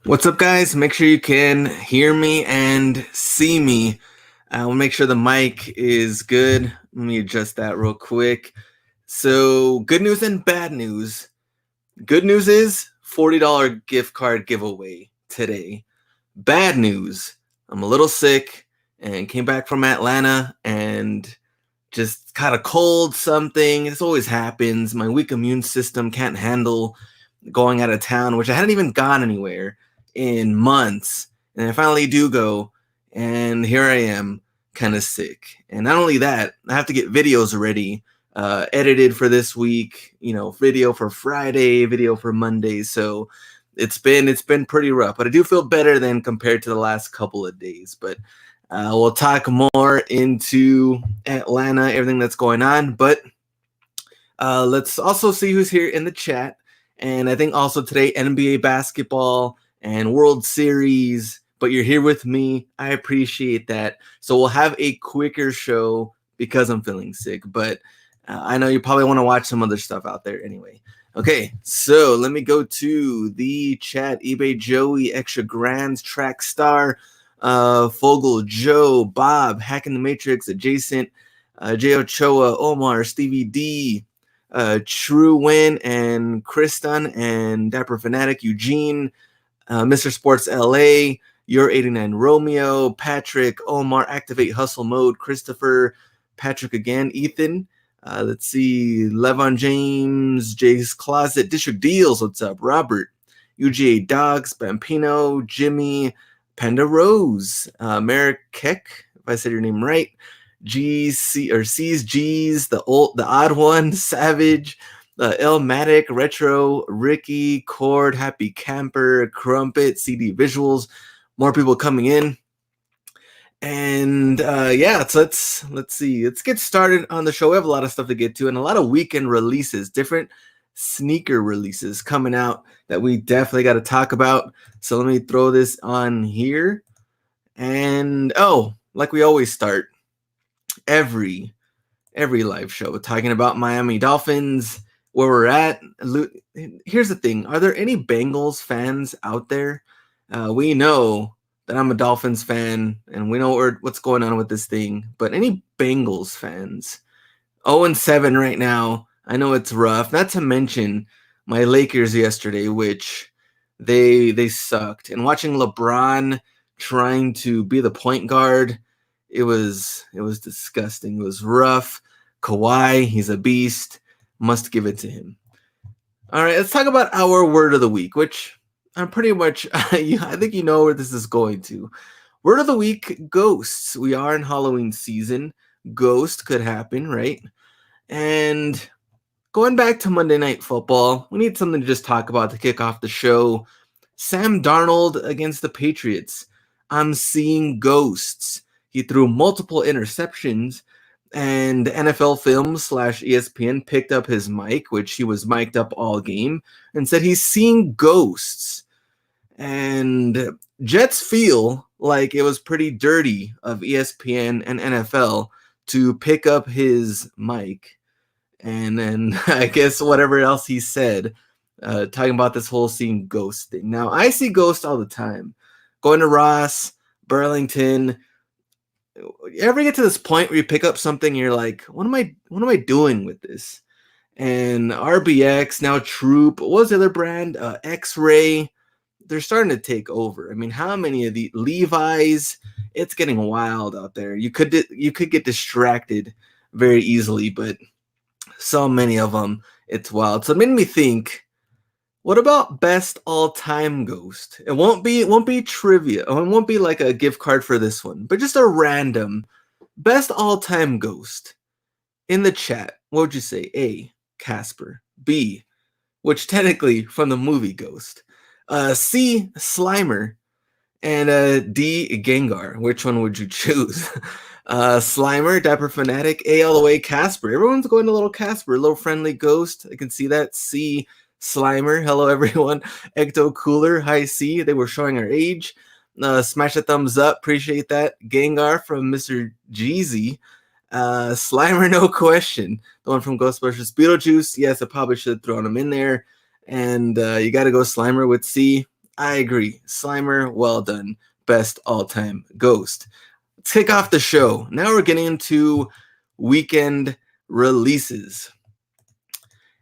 What's up, guys? Make sure you can hear me and see me. We'll make sure the mic is good. Let me adjust that real quick. So, good news and bad news. Good news is $40 gift card giveaway today. Bad news, I'm a little sick and came back from Atlanta and just caught a cold, something. This always happens. My weak immune system can't handle going out of town, which I hadn't even gone anywhere in months. And I finally do go, and here I am, kind of sick. And not only that, I have to get videos ready, edited for this week. Video for Friday, video for Monday. So it's been pretty rough, but I do feel better than compared to the last couple of days. But we'll talk more into Atlanta, everything that's going on. But let's also see who's here in the chat. And I think also today, NBA basketball and World Series, but you're here with me. I appreciate that. So we'll have a quicker show because I'm feeling sick, but I know you probably want to watch some other stuff out there anyway. Okay, so let me go to the chat. eBay Joey, Extra Grands, Track Star, Fogel, Joe, Bob, Hacking the Matrix, Adjacent, J. Ochoa, Omar, Stevie D, True Win, and Kriston, and Dapper Fanatic, Eugene, Mr. Sports LA, Your 89 Romeo, Patrick, Omar, Activate Hustle Mode, Christopher, Patrick again, Ethan. Let's see, Levon James, Jay's Closet, District Deals, what's up? Robert, UGA Dogs, Bampino, Jimmy, Panda Rose, Merrick Keck, if I said your name right, GC or C's G's, the odd one, Savage, Elmatic, Retro, Ricky, Cord, Happy Camper, Crumpet, CD Visuals, more people coming in. And yeah, so let's see. Let's get started on the show. We have a lot of stuff to get to and a lot of weekend releases, different sneaker releases coming out that we definitely got to talk about. So let me throw this on here. And like we always start every live show talking about Miami Dolphins, where we're at. Here's the thing. Are there any Bengals fans out there? We know that I'm a Dolphins fan, and we know what's going on with this thing. But any Bengals fans? 0-7 right now. I know it's rough. Not to mention my Lakers yesterday, which they sucked. And watching LeBron trying to be the point guard, it was disgusting. It was rough. Kawhi, he's a beast. Must give it to him. All right, let's talk about our word of the week, which I'm pretty much, I think you know where this is going to. Word of the week, ghosts. We are in Halloween season. Ghost could happen, right? And going back to Monday Night Football, we need something to just talk about to kick off the show. Sam Darnold against the Patriots. I'm seeing ghosts. He threw multiple interceptions, and NFL Films / ESPN picked up his mic, which he was mic'd up all game, and said he's seeing ghosts. And Jets feel like it was pretty dirty of ESPN and NFL to pick up his mic. And then I guess whatever else he said, talking about this whole seeing ghosts thing. Now, I see ghosts all the time. Going to Ross, Burlington. You ever get to this point where you pick up something and you're like, what am I doing with this? And RBX, now Troop, what was the other brand? X-Ray. They're starting to take over. I mean, how many of the Levi's? It's getting wild out there. You could get distracted very easily, but so many of them, it's wild. So it made me think, what about best all-time ghost? It won't be trivia. It won't be like a gift card for this one, but just a random best all-time ghost. In the chat, what would you say? A, Casper. B, which technically from the movie Ghost. C, Slimer. And D, Gengar. Which one would you choose? Slimer, Dapper Fanatic. A, all the way, Casper. Everyone's going to little Casper, a little friendly ghost. I can see that. C, Slimer. Hello, everyone. Ecto Cooler. Hi, C. They were showing our age. Smash a thumbs up. Appreciate that. Gengar from Mr. Jeezy. Slimer, no question. The one from Ghostbusters. Beetlejuice. Yes, I probably should have thrown him in there. And you got to go Slimer with C. I agree. Slimer, well done. Best all-time Ghost. Let's kick off the show. Now we're getting into weekend releases.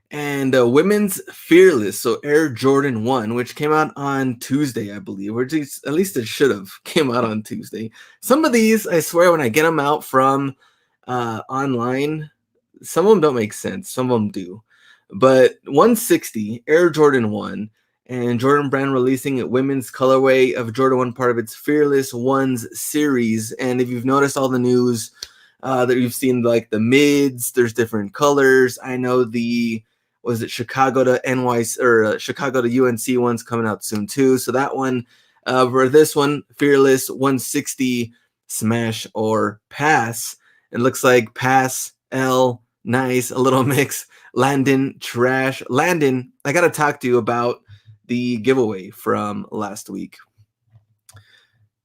And women's Fearless, so Air Jordan 1, which came out on Tuesday, I believe, or at least it should have came out on Tuesday. Some of these, I swear, when I get them out from online, some of them don't make sense. Some of them do. But 160, Air Jordan 1, and Jordan Brand releasing a women's colorway of Jordan 1, part of its Fearless Ones series. And if you've noticed all the news that you've seen, like the mids, there's different colors. I know was it Chicago to NYC or Chicago to UNC one's coming out soon too. So that one, for this one, Fearless 160, smash or pass. It looks like pass, L, nice, a little mix. Landon, trash. Landon, I got to talk to you about the giveaway from last week.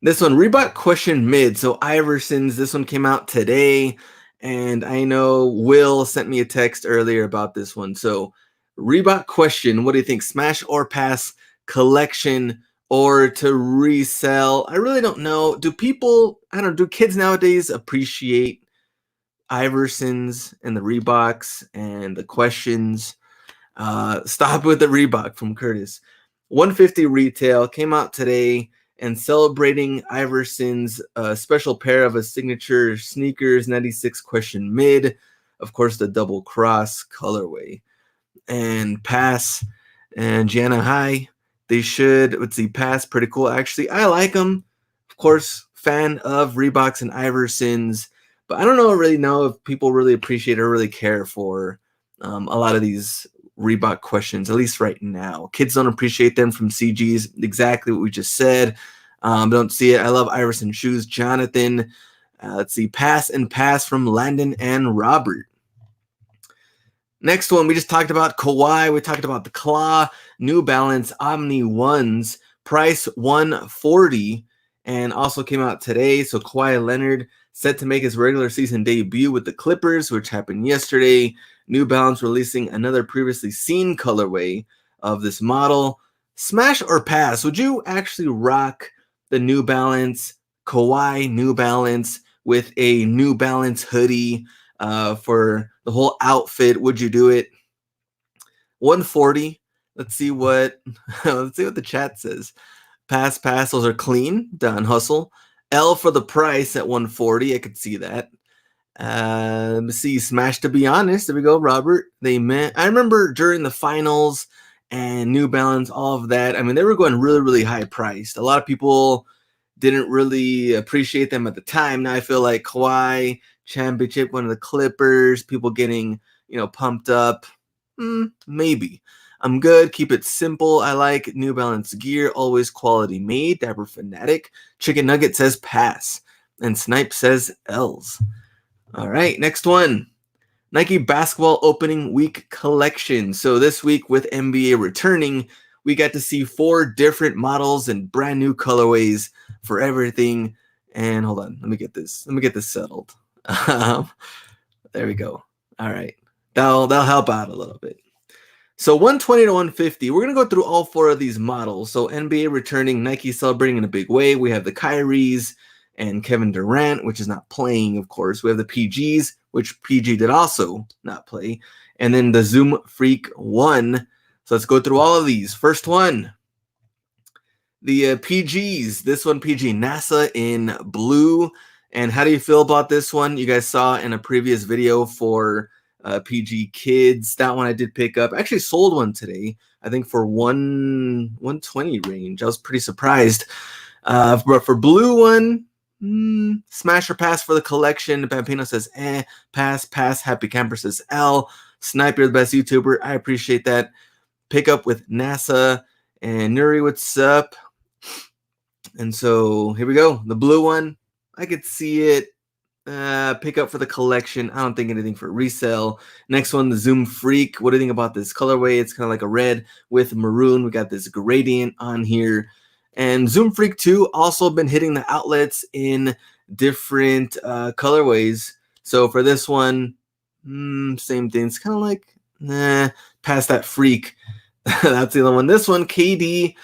This one, Reebok question mid. So Iversons, this one came out today. And I know Will sent me a text earlier about this one. So Reebok question, what do you think? Smash or pass, collection or to resell? I really don't know. Do kids nowadays appreciate Iversons and the Reeboks and the questions? Stop with the Reebok from Curtis. 150 retail, came out today. And celebrating Iverson's special pair of a signature sneakers 96 question mid, of course, the double cross colorway. And pass and Gianna High, they should, pass, pretty cool. Actually, I like them. Of course, fan of Reeboks and Iversons, but I don't really know if people really appreciate or really care for a lot of these Reebok questions, at least right now. Kids don't appreciate them from CGs, exactly what we just said. Don't see it. I love Iverson shoes. Jonathan, pass and pass from Landon and Robert. Next one, we just talked about Kawhi. We talked about the Claw, New Balance Omni Ones, price $140, and also came out today. So Kawhi Leonard set to make his regular season debut with the Clippers, which happened yesterday. New Balance releasing another previously seen colorway of this model. Smash or pass? Would you actually rock the New Balance Kawhi New Balance with a New Balance hoodie for the whole outfit? Would you do it? 140. Let's see what the chat says. Pass. Those are clean. Done. Hustle. L for the price at 140. I could see that. See, smash to be honest. There we go, Robert. I remember during the finals and New Balance, all of that. I mean, they were going really, really high priced. A lot of people didn't really appreciate them at the time. Now I feel like Kawhi championship, one of the Clippers, people getting, pumped up. Maybe. I'm good. Keep it simple. I like New Balance gear. Always quality made. Dapper Fanatic. Chicken Nugget says pass. And Snipe says L's. All right, next one. Nike Basketball Opening Week Collection. So this week with NBA returning, we got to see 4 different models and brand new colorways for everything. And hold on, let me get this settled. There we go. All right, that'll help out a little bit. So 120 to 150, we're going to go through all 4 of these models. So NBA returning, Nike celebrating in a big way. We have the Kyries and Kevin Durant, which is not playing, of course. We have the PGs, which PG did also not play. And then the Zoom Freak 1. So let's go through all of these. First one, the PGs. This one, PG NASA in blue. And how do you feel about this one? You guys saw in a previous video for PG Kids. That one I did pick up. I actually sold one today, I think for 120 range. I was pretty surprised. But for blue one, smash or pass for the collection. Pampino says pass. Happy Camper says L. Sniper, the best YouTuber. I appreciate that. Pick up with NASA. And Nuri, what's up? And so here we go. The blue one, I could see it. Pick up for the collection. I don't think anything for resale. Next one, the Zoom Freak. What do you think about this colorway? It's kind of like a red with maroon. We got this gradient on here. And Zoom Freak 2 also been hitting the outlets in different colorways. So for this one, same thing. It's kind of like, past that Freak. That's the other one. This one, KD,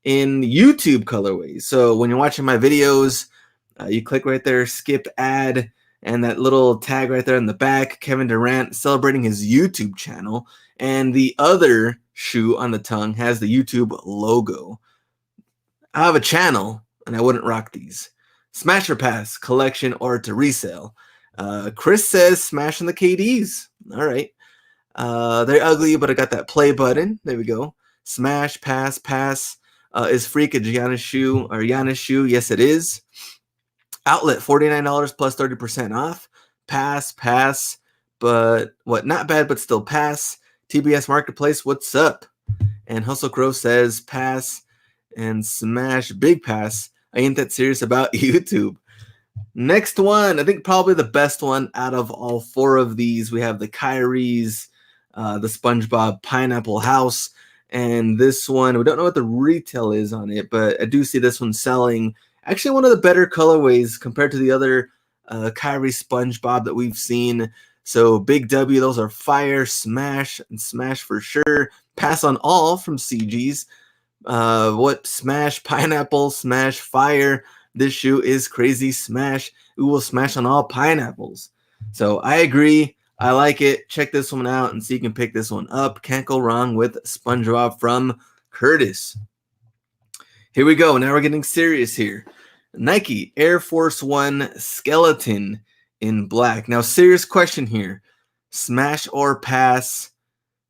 in YouTube colorways. So when you're watching my videos, you click right there, skip ad, and that little tag right there in the back, Kevin Durant celebrating his YouTube channel. And the other shoe on the tongue has the YouTube logo. I have a channel, and I wouldn't rock these. Smash or pass, collection or to resale. Chris says smash on the KDs. All right. They're ugly, but I got that play button. There we go. Smash, pass, pass. Is Freak a Giannis shoe or Giannis shoe? Yes, it is. Outlet, $49 plus 30% off. Pass, pass. But what? Not bad, but still pass. TBS Marketplace, what's up? And Hustle Crow says pass and smash, big pass. I ain't that serious about YouTube. Next one, I think probably the best one out of all four of these. We have the Kyrie's, the SpongeBob Pineapple House, and this one, we don't know what the retail is on it, but I do see this one selling. Actually, one of the better colorways compared to the other Kyrie SpongeBob that we've seen. So big W, those are fire, smash, and smash for sure. Pass on all from CG's. What smash, pineapple, smash, fire. This shoe is crazy smash. It will smash on all pineapples. So I agree. I like it. Check this one out and see you can pick this one up. Can't go wrong with SpongeBob from Curtis. Here we go. Now we're getting serious here. Nike Air Force One skeleton in black. Now, serious question here. Smash or pass?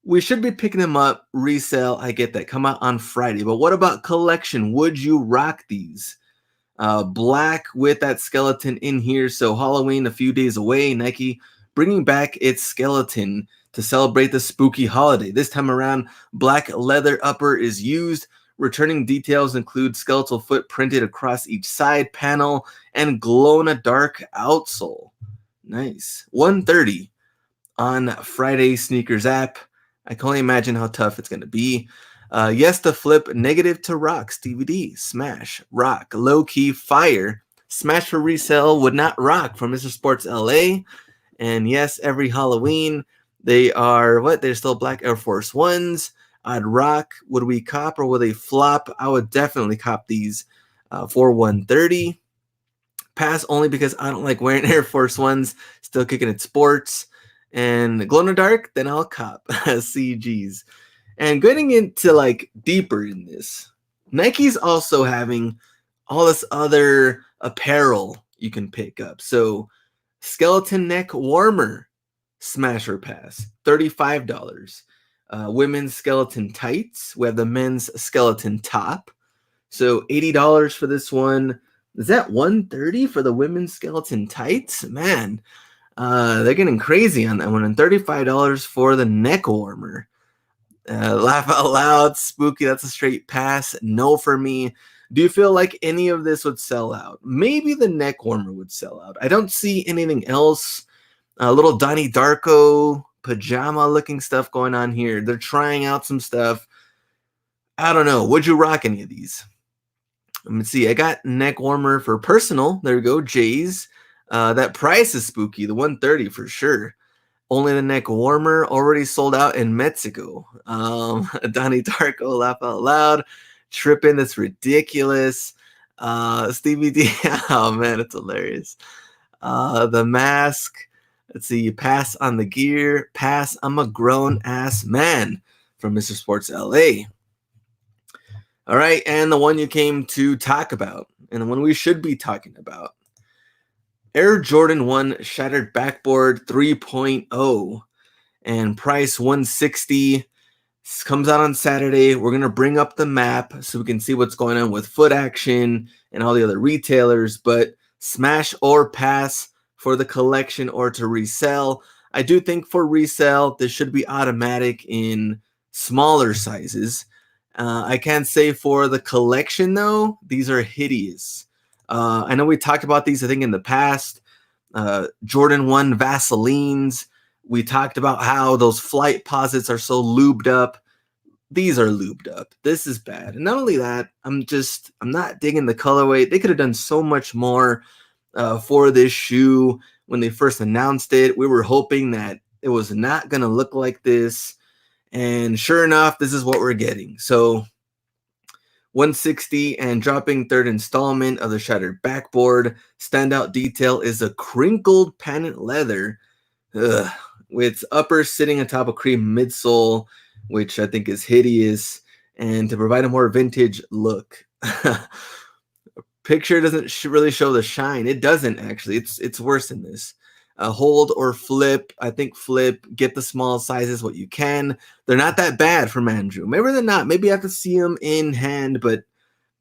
We should be picking them up. Resale, I get that. Come out on Friday. But what about collection? Would you rock these? Black with that skeleton in here. So Halloween a few days away. Nike bringing back its skeleton to celebrate the spooky holiday. This time around, black leather upper is used. Returning details include skeletal foot printed across each side panel and glow-in-the-dark outsole. Nice. $130 on Friday Sneakers app. I can only imagine how tough it's going to be. Yes to flip, negative to rocks, DVD, smash, rock, low-key, fire. Smash for resale, would not rock from Mr. Sports LA. And yes, every Halloween, they are, what? They're still black Air Force Ones. I'd rock. Would we cop or would they flop? I would definitely cop these for $130. Pass only because I don't like wearing Air Force Ones. Still kicking at sports. And glow in the dark, then I'll cop CGs. And getting into like deeper in this, Nike's also having all this other apparel you can pick up. So skeleton neck warmer, smash or pass, $35. Women's skeleton tights. We have the men's skeleton top. So $80 for this one. Is that $130 for the women's skeleton tights? Man, they're getting crazy on that one. And $35 for the neck warmer. Laugh out loud, spooky. That's a straight pass. No for me. Do you feel like any of this would sell out? Maybe the neck warmer would sell out. I don't see anything else. A little Donnie Darko pajama looking stuff going on here. They're trying out some stuff. I don't know. Would you rock any of these? Let me see. I got neck warmer for personal. There we go. Jay's. That price is spooky. The $130 for sure. Only the neck warmer already sold out in Mexico. Donnie Darko, laugh out loud. Tripping, that's ridiculous. Stevie D, oh man, it's hilarious. The mask. Let's see, you pass on the gear. Pass, I'm a grown ass man from Mr. Sports LA. All right, and the one you came to talk about, and the one we should be talking about. Air Jordan 1 Shattered Backboard 3.0 and price $160. This comes out on Saturday. We're going to bring up the map so we can see what's going on with Foot Action and all the other retailers, but smash or pass for the collection or to resell. I do think for resale, this should be automatic in smaller sizes. I can't say for the collection, though. These are hideous. I know we talked about these, I think, in the past. Jordan 1 Vaselines. We talked about how those flight posits are so lubed up. These are lubed up. This is bad. And not only that, I'm not digging the colorway. They could have done so much more for this shoe when they first announced it. We were hoping that it was not going to look like this. And sure enough, this is what we're getting. So 160 and dropping third installment of the Shattered Backboard. Standout detail is a crinkled patent leather with upper sitting atop a cream midsole, which I think is hideous, and to provide a more vintage look. Picture doesn't really show the shine. It doesn't actually. It's worse than this. Hold or flip. I think flip. Get the small sizes what you can. They're not that bad from Andrew. Maybe they're not. Maybe I have to see them in hand. But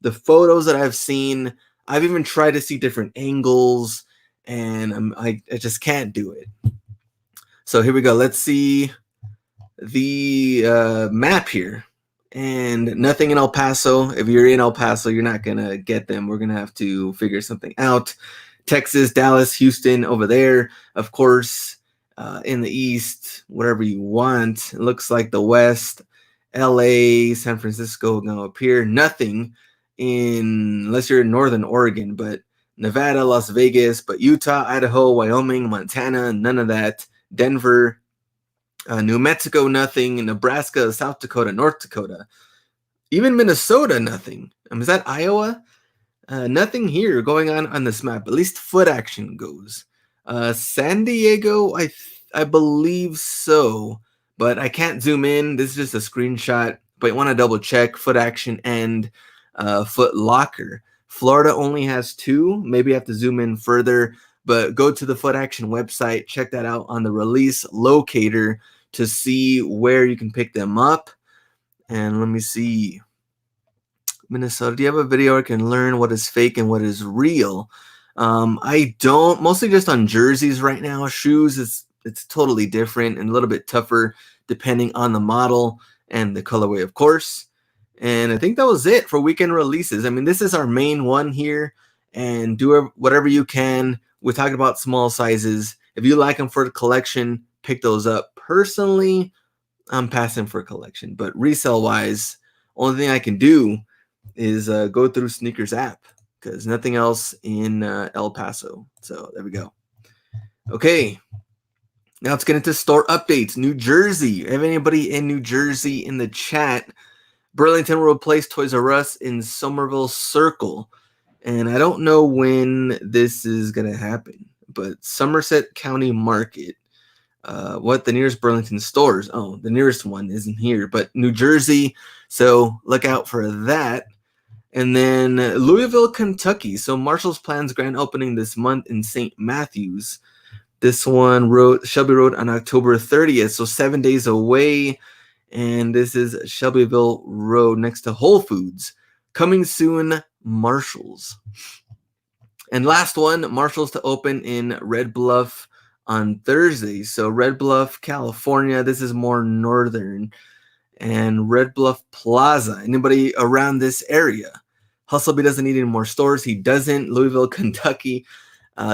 the photos that I've seen, I've even tried to see different angles, and I just can't do it. So here we go. Let's see the map here. And nothing in El Paso. If you're in El Paso, you're not going to get them. We're going to have to figure something out. Texas, Dallas, Houston over there. Of course, in the east, whatever you want. It looks like the west, LA, San Francisco going up here. Nothing unless you're in northern Oregon, but Nevada, Las Vegas, but Utah, Idaho, Wyoming, Montana, none of that. Denver, New Mexico, nothing. Nebraska, South Dakota, North Dakota. Even Minnesota, nothing. Is that Iowa? Nothing here going on this map. At least foot action goes. San Diego, I believe so. But I can't zoom in. This is just a screenshot. But you want to double check foot action and Foot Locker. Florida only has 2. Maybe I have to zoom in further. But go to the Foot Action website, check that out on the release locator to see where you can pick them up. And let me see. Minnesota, do you have a video where I can learn what is fake and what is real? I don't. Mostly just on jerseys right now. Shoes, it's totally different and a little bit tougher depending on the model and the colorway, of course. And I think that was it for weekend releases. I mean, this is our main one here. And do whatever you can. We're talking about small sizes. If you like them for the collection, pick those up. Personally, I'm passing for collection. But resale-wise, only thing I can do is go through Sneakers app because nothing else in El Paso. So there we go. Okay. Now let's get into store updates. New Jersey. Have anybody in New Jersey in the chat? Burlington will replace Toys R Us in Somerville Circle. And I don't know when this is going to happen, but Somerset County Market, what the nearest Burlington stores? Oh, the nearest one isn't here, but New Jersey. So look out for that. And then Louisville, Kentucky. So Marshall's plans grand opening this month in St. Matthews. This one Shelby Road on October 30th. So 7 days away. And this is Shelbyville Road next to Whole Foods. Coming soon, Marshalls. And last one, Marshalls to open in Red Bluff on Thursday. So Red Bluff, California. This is more northern. And Red Bluff Plaza. Anybody around this area? Hustleby doesn't need any more stores. He doesn't. Louisville, Kentucky.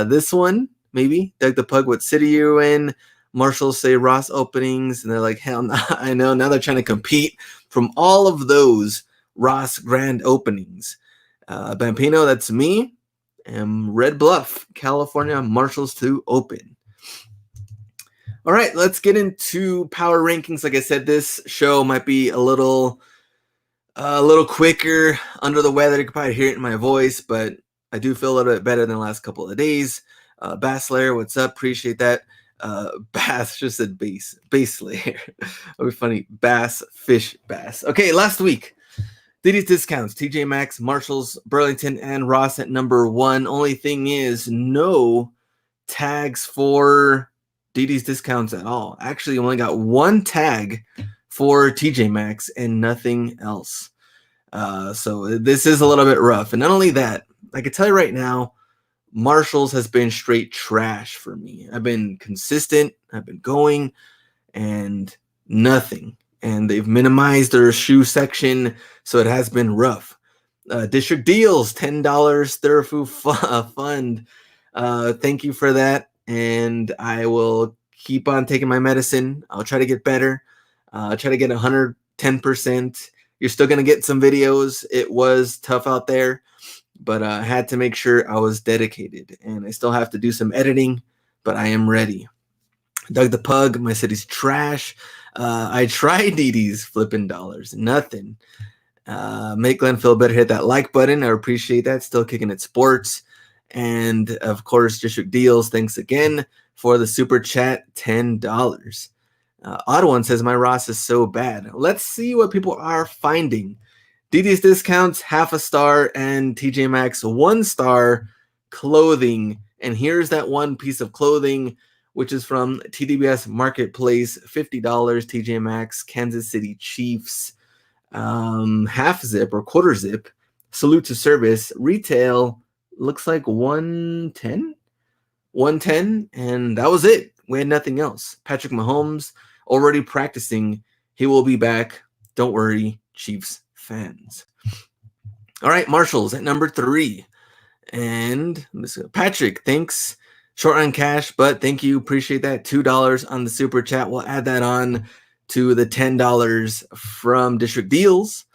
This one, maybe. Doug the Pug, what city you in? Marshalls say Ross openings. And they're like, hell no. I know. Now they're trying to compete from all of those Ross grand openings. Bampino, that's me. And Red Bluff, California, Marshalls to open. All right, let's get into power rankings. Like I said, this show might be a little quicker. Under the weather, you can probably hear it in my voice, but I do feel a little bit better than the last couple of days. Bass Layer, what's up? Appreciate that. Bass just said Bass Layer. That'd be funny. Bass, fish, bass. Okay, last week. Diddy's discounts, TJ Maxx, Marshalls, Burlington, and Ross at number 1. Only thing is no tags for Diddy's discounts at all. Actually, only got 1 tag for TJ Maxx and nothing else. So this is a little bit rough. And not only that, I can tell you right now, Marshalls has been straight trash for me. I've been consistent. I've been going and nothing. And they've minimized their shoe section, so it has been rough. District Deals, $10 Therafu Fund. Thank you for that. And I will keep on taking my medicine. I'll try to get better. I'll try to get 110%. You're still going to get some videos. It was tough out there, but I had to make sure I was dedicated. And I still have to do some editing, but I am ready. Doug the Pug, my city's trash. I tried Diddy's flipping dollars. Nothing. Make Glenn feel better. Hit that like button. I appreciate that. Still kicking it sports. And of course, District Deals. Thanks again for the super chat, $10. Odd One says, my Ross is so bad. Let's see what people are finding. DD's discounts, half a star, and TJ Maxx, 1 star clothing. And here's that one piece of clothing, which is from TDBS Marketplace, $50, TJ Maxx, Kansas City Chiefs, half zip or quarter zip, salute to service, retail, looks like 110, and that was it. We had nothing else. Patrick Mahomes already practicing. He will be back. Don't worry, Chiefs fans. All right, Marshalls at number 3. And Patrick, thanks. Short on cash, but thank you. Appreciate that. $2 on the super chat. We'll add that on to the $10 from District Deals.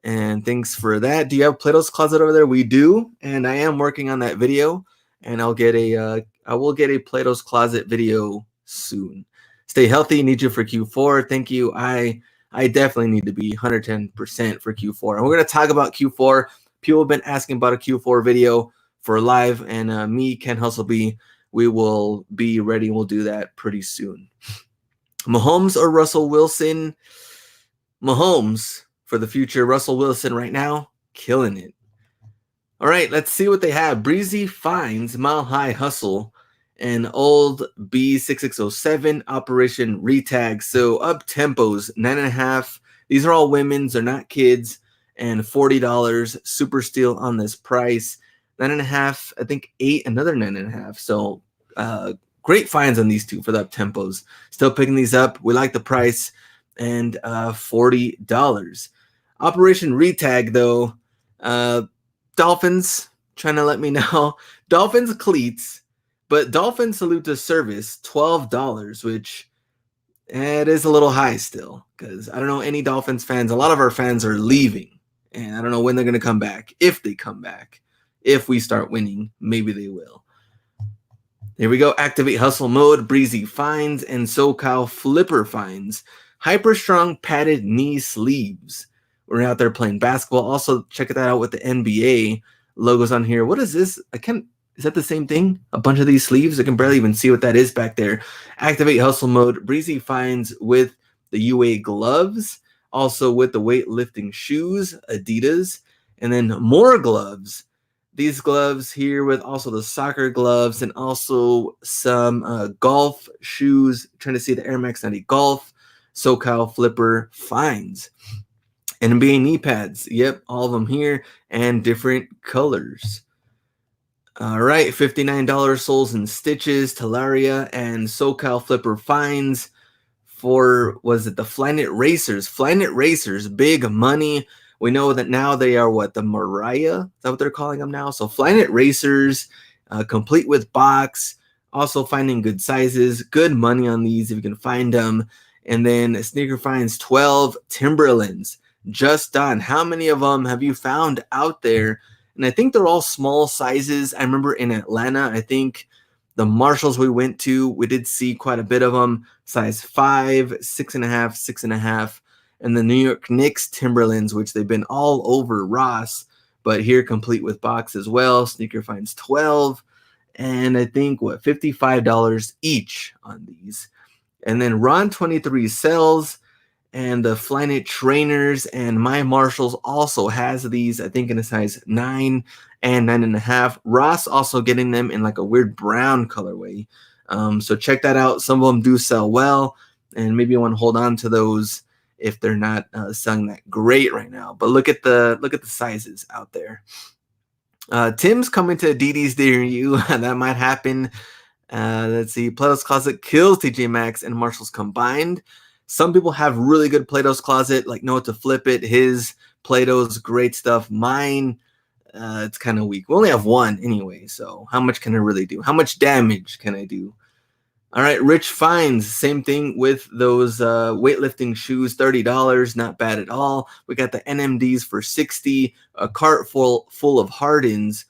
And thanks for that. Do you have Plato's Closet over there? We do. And I am working on that video. And I will get a Plato's Closet video soon. Stay healthy. Need you for Q4. Thank you. I definitely need to be 110% for Q4. And we're going to talk about Q4. People have been asking about a Q4 video for live. And me, Ken Hustleby, we will be ready. We'll do that pretty soon. Mahomes or Russell Wilson? Mahomes for the future. Russell Wilson right now, killing it. All right, let's see what they have. Breezy Finds, Mile High Hustle, and Old B6607, Operation Retag. So up tempos, 9.5. These are all women's, they're not kids, and $40. Super steal on this price. 9.5, I think 8, another 9.5. So great finds on these two for the up tempos. Still picking these up. We like the price, and $40. Operation Retag, though, Dolphins trying to let me know. Dolphins Cleats, but Dolphins Salute to Service, $12, which it is a little high still, because I don't know any Dolphins fans. A lot of our fans are leaving, and I don't know when they're going to come back. If they come back, if we start winning, maybe they will. Here we go. Activate Hustle Mode, Breezy Finds, and SoCal Flipper Finds. Hyper Strong Padded Knee Sleeves. We're out there playing basketball. Also, check that out with the NBA logos on here. What is this? Is that the same thing? A bunch of these sleeves? I can barely even see what that is back there. Activate Hustle Mode, Breezy Finds with the UA gloves. Also with the weightlifting shoes, Adidas. And then more gloves. These gloves here with also the soccer gloves and also some golf shoes. Trying to see the Air Max 90 Golf. SoCal Flipper Finds. NBA knee pads. Yep, all of them here and different colors. All right, $59 Soles and Stitches, Talaria, and SoCal Flipper Finds for, was it the Flyknit Racers? Flyknit Racers, big money. We know that now they are what, the Mariah? Is that what they're calling them now? So Flyknit Racers, complete with box. Also finding good sizes, good money on these if you can find them. And then Sneaker Finds 12 Timberlands. Just done. How many of them have you found out there? And I think they're all small sizes. I remember in Atlanta, I think the Marshalls we went to, we did see quite a bit of them. Size 5, 6.5, 6.5. And the New York Knicks Timberlands, which they've been all over Ross, but here complete with box as well. Sneaker Finds 12. And I think, $55 each on these. And then Ron 23 sells. And the Flyknit trainers and My Marshalls also has these, I think, in a size 9 and 9.5. Ross also getting them in like a weird brown colorway. So check that out. Some of them do sell well, and maybe you want to hold on to those if they're not selling that great right now. But look at the sizes out there. Tim's coming to DD's near you. That might happen. Let's see. Plato's Closet kills TJ Maxx and Marshalls combined. Some people have really good Plato's Closet, like know what to flip it. His Plato's great stuff. Mine, it's kind of weak. We only have one anyway, so how much can I really do? How much damage can I do? All right, Rich Finds, same thing with those weightlifting shoes, $30, not bad at all. We got the NMDs for $60, a cart full of Hardens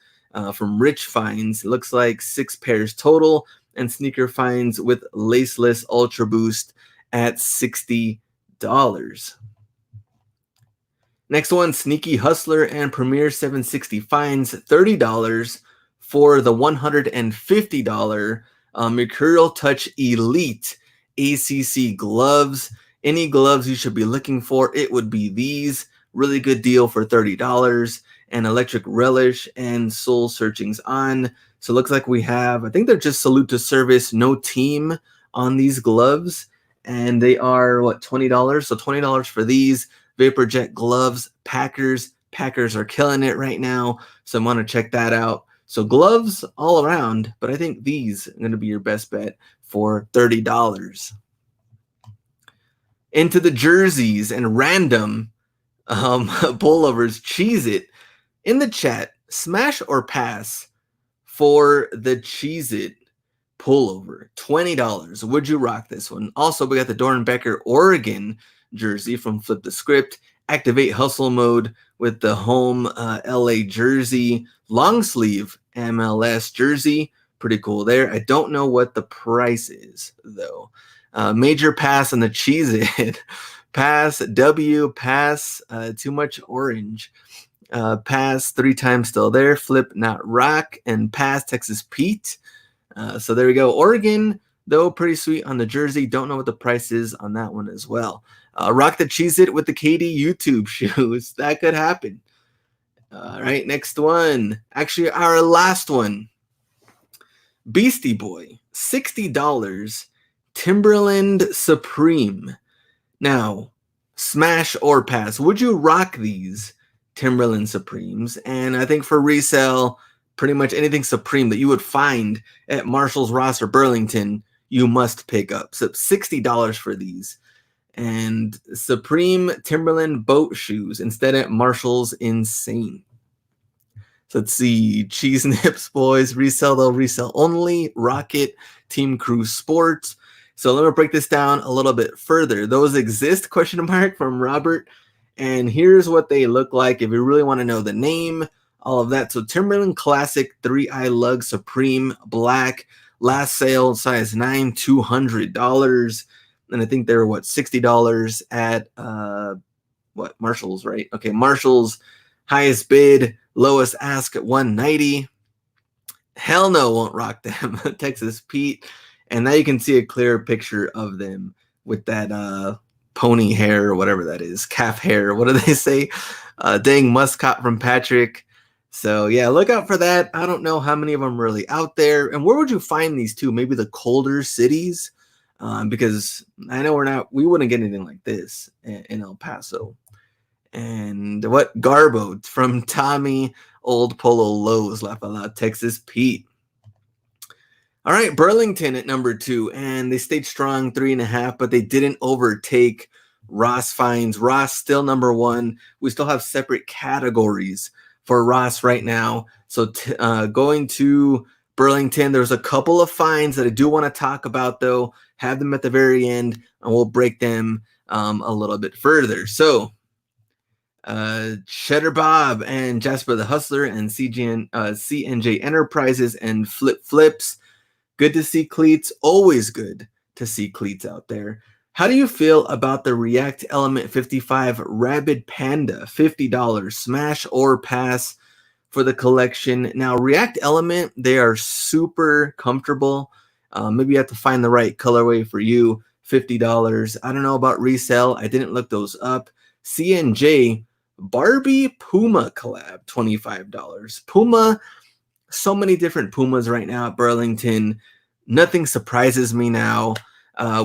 from Rich Finds. It looks like 6 pairs total, and Sneaker Finds with Laceless Ultra Boost at $60. Next one, Sneaky Hustler and Premier 760 finds $30 for the $150 Mercurial Touch Elite ACC gloves. Any gloves you should be looking for, it would be these. Really good deal for $30. And Electric Relish and Soul Searchings on. So it looks like we have, I think they're just salute to service, no team on these gloves. And they are, what, $20? So $20 for these. Vapor Jet gloves, Packers. Packers are killing it right now. So I want to check that out. So gloves all around, but I think these are going to be your best bet for $30. Into the jerseys and random pullovers, Cheez-It. In the chat, smash or pass for the Cheez-It pullover, $20. Would you rock this one? Also, we got the Dornbecker Oregon jersey from Flip the Script. Activate hustle mode with the home LA jersey. Long sleeve MLS jersey. Pretty cool there. I don't know what the price is, though. Major pass on the Cheez-It. Pass W, pass, too much orange. Pass 3 times still there. Flip, not rock. And pass Texas Pete. So there we go. Oregon, though, pretty sweet on the jersey. Don't know what the price is on that one as well. Rock the Cheez-It with the KD YouTube shoes. That could happen. All right, next one. Actually, our last one. Beastie Boy, $60. Timberland Supreme. Now, smash or pass. Would you rock these Timberland Supremes? And I think for resale, pretty much anything Supreme that you would find at Marshall's, Ross, or Burlington, you must pick up. So $60 for these. And Supreme Timberland boat shoes instead at Marshall's, insane. So let's see. Cheese Nips, boys. Resell, they'll resell only. Rocket, Team Crew Sports. So let me break this down a little bit further. Those exist, question mark, from Robert. And here's what they look like if you really want to know the name, all of that. So Timberland Classic 3-Eye Lug Supreme Black. Last sale, size 9, $200. And I think they're, what, $60 at, Marshall's, right? Okay, Marshall's. Highest bid, lowest ask at $190. Hell no, won't rock them. Texas Pete. And now you can see a clear picture of them with that pony hair or whatever that is. Calf hair. What do they say? Dang Muscat from Patrick. So, yeah, look out for that. I don't know how many of them are really out there. And where would you find these too? Maybe the colder cities? Because I know we wouldn't get anything like this in El Paso. And what Garbo from Tommy, Old Polo Lowe's, laugh out loud, Texas Pete. All right, Burlington at number 2, and they stayed strong, 3.5, but they didn't overtake Ross finds. Ross still number 1. We still have separate categories for Ross right now. So going to Burlington, there's a couple of finds that I do want to talk about, though. Have them at the very end, and we'll break them a little bit further. So Cheddar Bob and Jasper the Hustler and CNJ Enterprises and Flip Flips. Good to see Cleats. Always good to see Cleats out there. How do you feel about the React Element 55 Rabid Panda? $50. Smash or pass for the collection. Now, React Element, they are super comfortable. Maybe you have to find the right colorway for you. $50. I don't know about resale. I didn't look those up. CNJ Barbie Puma collab, $25. Puma, so many different Pumas right now at Burlington. Nothing surprises me now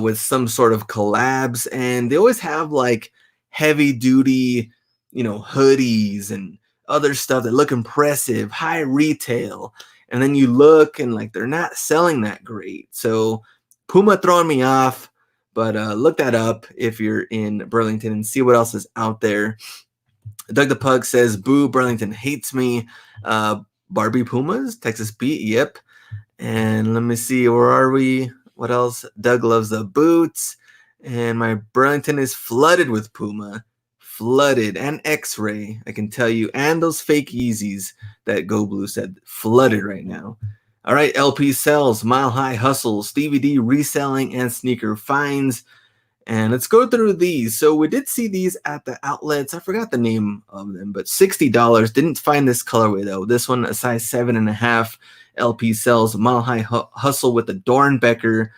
with some sort of collabs. And they always have like heavy duty, hoodies and other stuff that look impressive, high retail. And then you look and like they're not selling that great. So Puma throwing me off, but look that up if you're in Burlington and see what else is out there. Doug the Pug says, boo, Burlington hates me. Barbie Pumas, Texas Pete, yep. And let me see, where are we? What else? Doug loves the boots. And my Burlington is flooded with Puma. Flooded. And X-Ray, I can tell you. And those fake Yeezys that Go Blue said. Flooded right now. All right, LP sells, Mile High Hustles, Stevie D reselling, and sneaker finds. And let's go through these. So we did see these at the outlets. I forgot the name of them, but $60. Didn't find this colorway though. This one, a size 7.5 LP sells. Mile High Hustle with the Dornbecker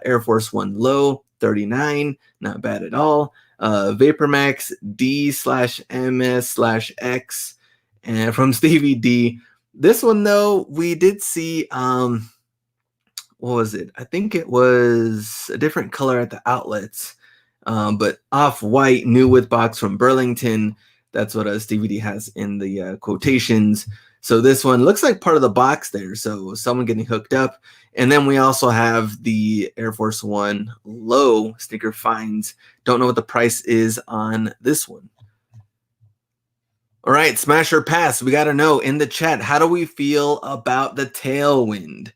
Air Force One low, $39. Not bad at all. Vapor Max D/MS/X, and from Stevie D. This one though, we did see what was it? I think it was a different color at the outlets, but off-white new with box from Burlington. That's what Stevie D has in the quotations. So this one looks like part of the box there. So someone getting hooked up. And then we also have the Air Force One low sneaker finds. Don't know what the price is on this one. All right, smash or pass. We got to know in the chat, how do we feel about the tailwind?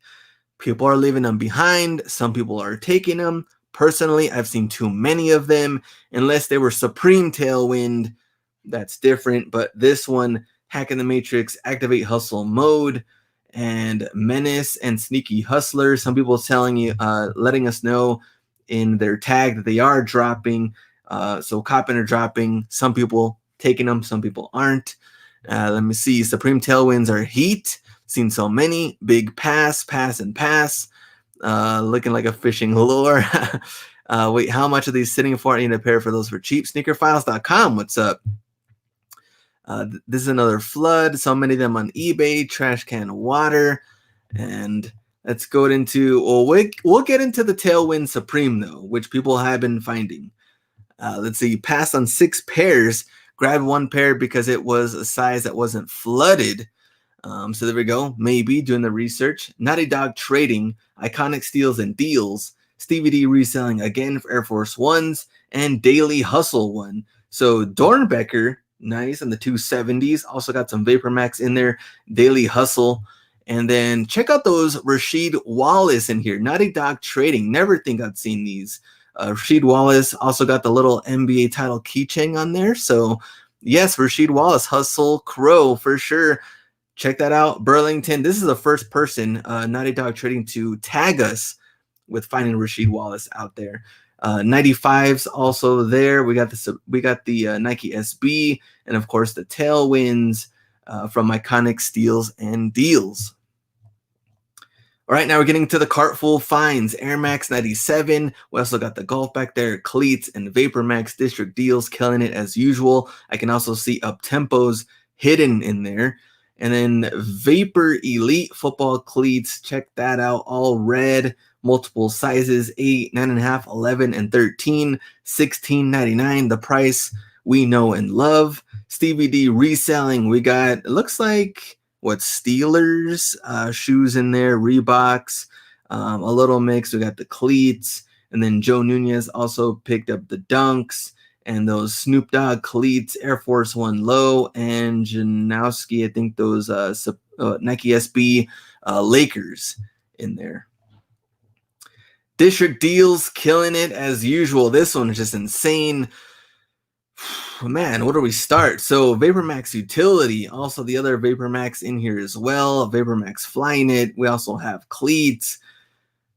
People are leaving them behind. Some people are taking them. Personally, I've seen too many of them. Unless they were Supreme Tailwind, that's different. But this one, Hack in the Matrix, Activate Hustle Mode, and Menace and Sneaky Hustler. Some people telling you, letting us know in their tag that they are dropping. So copping or dropping. Some people taking them, some people aren't. Let me see. Supreme Tailwinds are Heat. Seen so many. Big pass, and pass. Looking like a fishing lure. Wait, how much are these sitting for? I need a pair for those for cheap. Sneakerfiles.com. What's up? This is another flood. So many of them on eBay. Trash can water. And let's go into, well, we'll get into the Tailwind Supreme though, which people have been finding. Let's see. Passed on 6 pairs. Grabbed 1 pair because it was a size that wasn't flooded. So there we go. Maybe doing the research. Naughty Dog Trading, Iconic Steals and Deals, Stevie D reselling again for Air Force Ones, and Daily Hustle one. So Dornbecker, nice, and the 270s. Also got some Vapor Max in there. Daily Hustle. And then check out those Rasheed Wallace in here. Naughty Dog Trading. Never think I'd seen these. Rasheed Wallace also got the little NBA title keychain on there. So yes, Rasheed Wallace, Hustle Crow for sure. Check that out. Burlington. This is the first person, Naughty Dog Trading, to tag us with finding Rasheed Wallace out there. 95s also there. We got the Nike SB, and of course the Tailwinds from Iconic Steals and Deals. All right, now we're getting to the cart full finds. Air Max 97. We also got the Golf back there, Cleats and Vapor Max District Deals, killing it as usual. I can also see Up Tempos hidden in there. And then Vapor Elite Football Cleats. Check that out. All red, multiple sizes, 8, 9.5, 11, and 13. $16.99. The price we know and love. Stevie D reselling. We got, it looks like, Steelers shoes in there, Reeboks, a little mix. We got the Cleats, and then Joe Nunez also picked up the Dunks and those Snoop Dogg Cleats, Air Force One low, and Janowski, I think those Nike SB Lakers in there. District Deals killing it as usual. This one is just insane. Man, where do we start? So Vapor Max Utility, also the other Vapor Max in here as well. Vapor Max Flying It. We also have Cleats.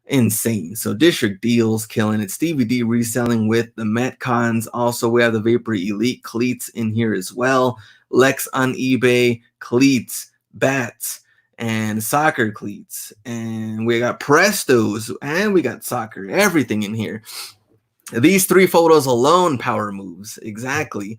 Insane. So District Deals killing it. Stevie D reselling with the Metcons. Also, we have the Vapor Elite Cleats in here as well. Lex on eBay, Cleats, Bats, and Soccer Cleats. And we got Prestos, and we got Soccer. Everything in here. These 3 photos alone, power moves. Exactly.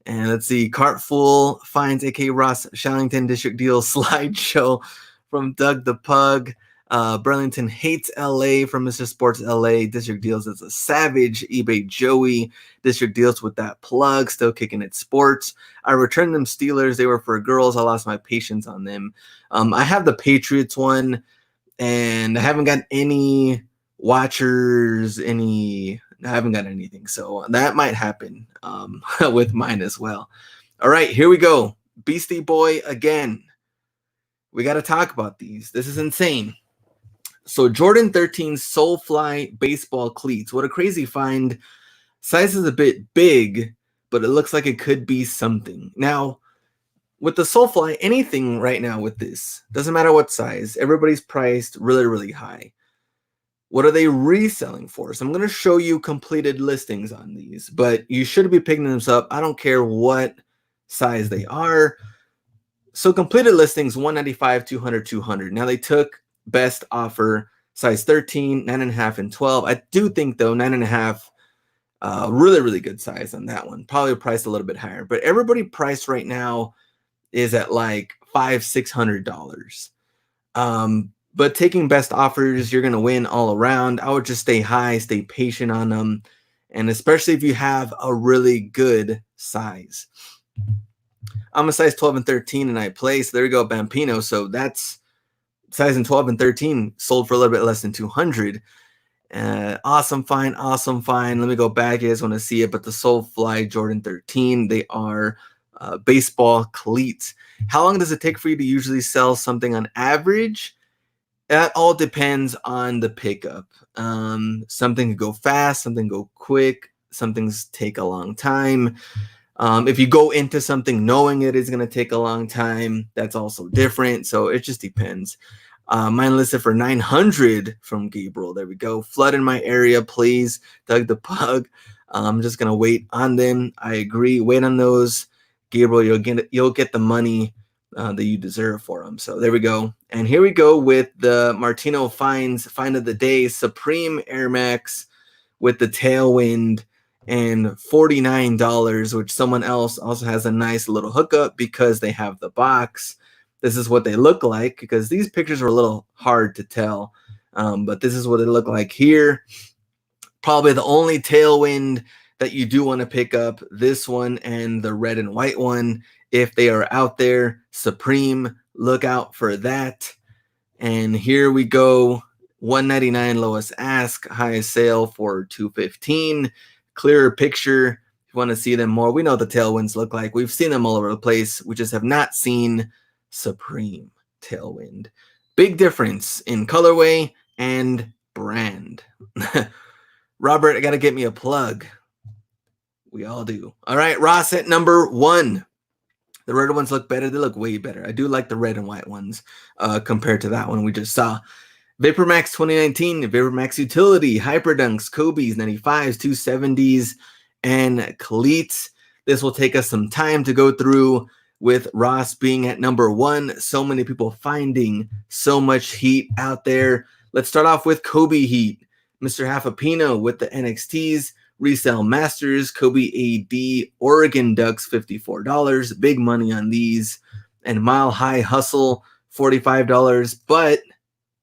And let's see. Cart full finds A.K. Ross Shallington District Deals slideshow from Doug the Pug. Burlington hates LA from Mr. Sports LA. District Deals as a savage. eBay Joey. District Deals with that plug. Still kicking it sports. I returned them Steelers. They were for girls. I lost my patience on them. I have the Patriots one, and I haven't got any watchers, I haven't got anything. So that might happen with mine as well. All right, here we go. Beastie Boy again. We got to talk about these. This is insane. So Jordan 13 Soulfly baseball cleats. What a crazy find. Size is a bit big, but it looks like it could be something. Now, with the Soulfly, anything right now with this, doesn't matter what size, everybody's priced really, really high. What are they reselling for? So I'm going to show you completed listings on these, but you should be picking them up. I don't care what size they are. So completed listings, 195, 200, 200. Now they took best offer, size 13, 9.5, and 12. I do think, though, 9.5, really, really good size on that one. Probably priced a little bit higher. But everybody priced right now is at like $500-$600. But taking best offers, you're going to win all around. I would just stay high, stay patient on them. And especially if you have a really good size. I'm a size 12 and 13 and I play. So there you go, Bampino. So that's size in 12 and 13 sold for a little bit less than 200. Awesome find, awesome find. Let me go back. You guys want to see it, but the Soulfly Jordan 13, they are baseball cleats. How long does it take for you to usually sell something on average? That all depends on the pickup. Something can go fast, something go quick, some things take a long time. If you go into something knowing it is going to take a long time, that's also different. So it just depends. Mine listed for 900 from Gabriel. There we go. Flood in my area, please. Doug the Pug. I'm just going to wait on them. I agree. Wait on those. Gabriel, you'll get the money that you deserve for them. So there we go. And here we go with the Martino find of the day. Supreme Air Max with the tailwind and $49, which someone else also has a nice little hookup because they have the box. This is what they look like, because these pictures are a little hard to tell, but this is what they look like here. Probably the only tailwind that you do want to pick up, this one and the red and white one, if they are out there. Supreme, look out for that. And here we go. $199 lowest ask, highest sale for $215. Clearer picture. If you want to see them more, we know what the tailwinds look like. We've seen them all over the place. We just have not seen Supreme tailwind. Big difference in colorway and brand. Robert, I got to get me a plug. We all do. All right, Ross at number 1. The red ones look better. They look way better. I do like the red and white ones compared to that one we just saw. VaporMax 2019, VaporMax Utility, Hyperdunks, Kobe's, 95s, 270s, and Cleats. This will take us some time to go through, with Ross being at number 1. So many people finding so much heat out there. Let's start off with Kobe heat. Mr. Halfapino with the NXTs, Resale Masters, Kobe AD, Oregon Ducks, $54. Big money on these. And Mile High Hustle, $45, but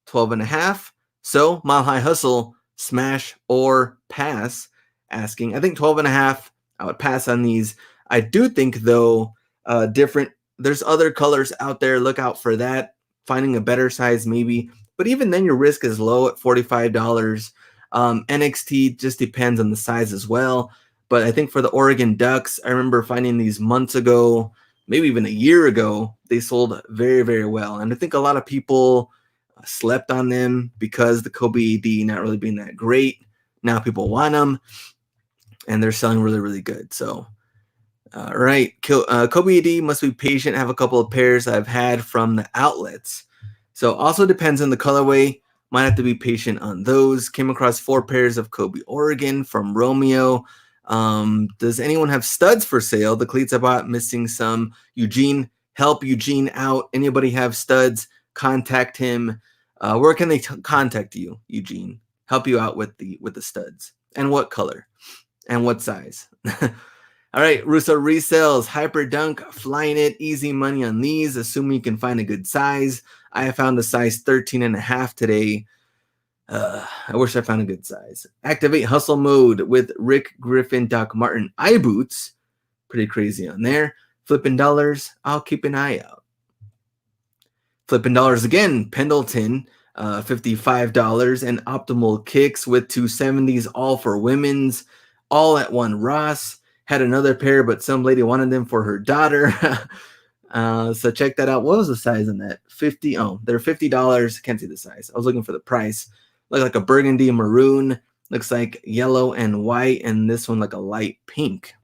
12.5. So Mile High Hustle, smash or pass. Asking, I think 12.5. I would pass on these. I do think, though, there's other colors out there. Look out for that. Finding a better size, maybe. But even then, your risk is low at $45. NXT just depends on the size as well. But I think for the Oregon Ducks, I remember finding these months ago, maybe even a year ago. They sold very, very well. And I think a lot of people slept on them because the Kobe AD not really being that great. Now people want them, and they're selling really, really good. So, all right. Kobe AD must be patient. I have a couple of pairs I've had from the outlets. So also depends on the colorway. Might have to be patient on those. Came across 4 pairs of Kobe Oregon from Romeo. Does anyone have studs for sale? The cleats I bought, missing some. Eugene, help Eugene out. Anybody have studs? Contact him. Where can they contact you, Eugene? Help you out with the studs. And what color? And what size? All right, Russo resales, Hyper Dunk, flying it, easy money on these, assuming you can find a good size. I have found a size 13.5 today. I wish I found a good size. Activate hustle mode with Rick Griffin, Doc Martin eye boots. Pretty crazy on there. Flipping dollars, I'll keep an eye out. Flipping dollars again, Pendleton, $55, and Optimal Kicks with 270s, all for women's, all at one. Ross had another pair, but some lady wanted them for her daughter. So check that out. What was the size in that? 50. Oh, they're $50. Can't see the size. I was looking for the price. Look like a burgundy maroon. Looks like yellow and white, and this one like a light pink.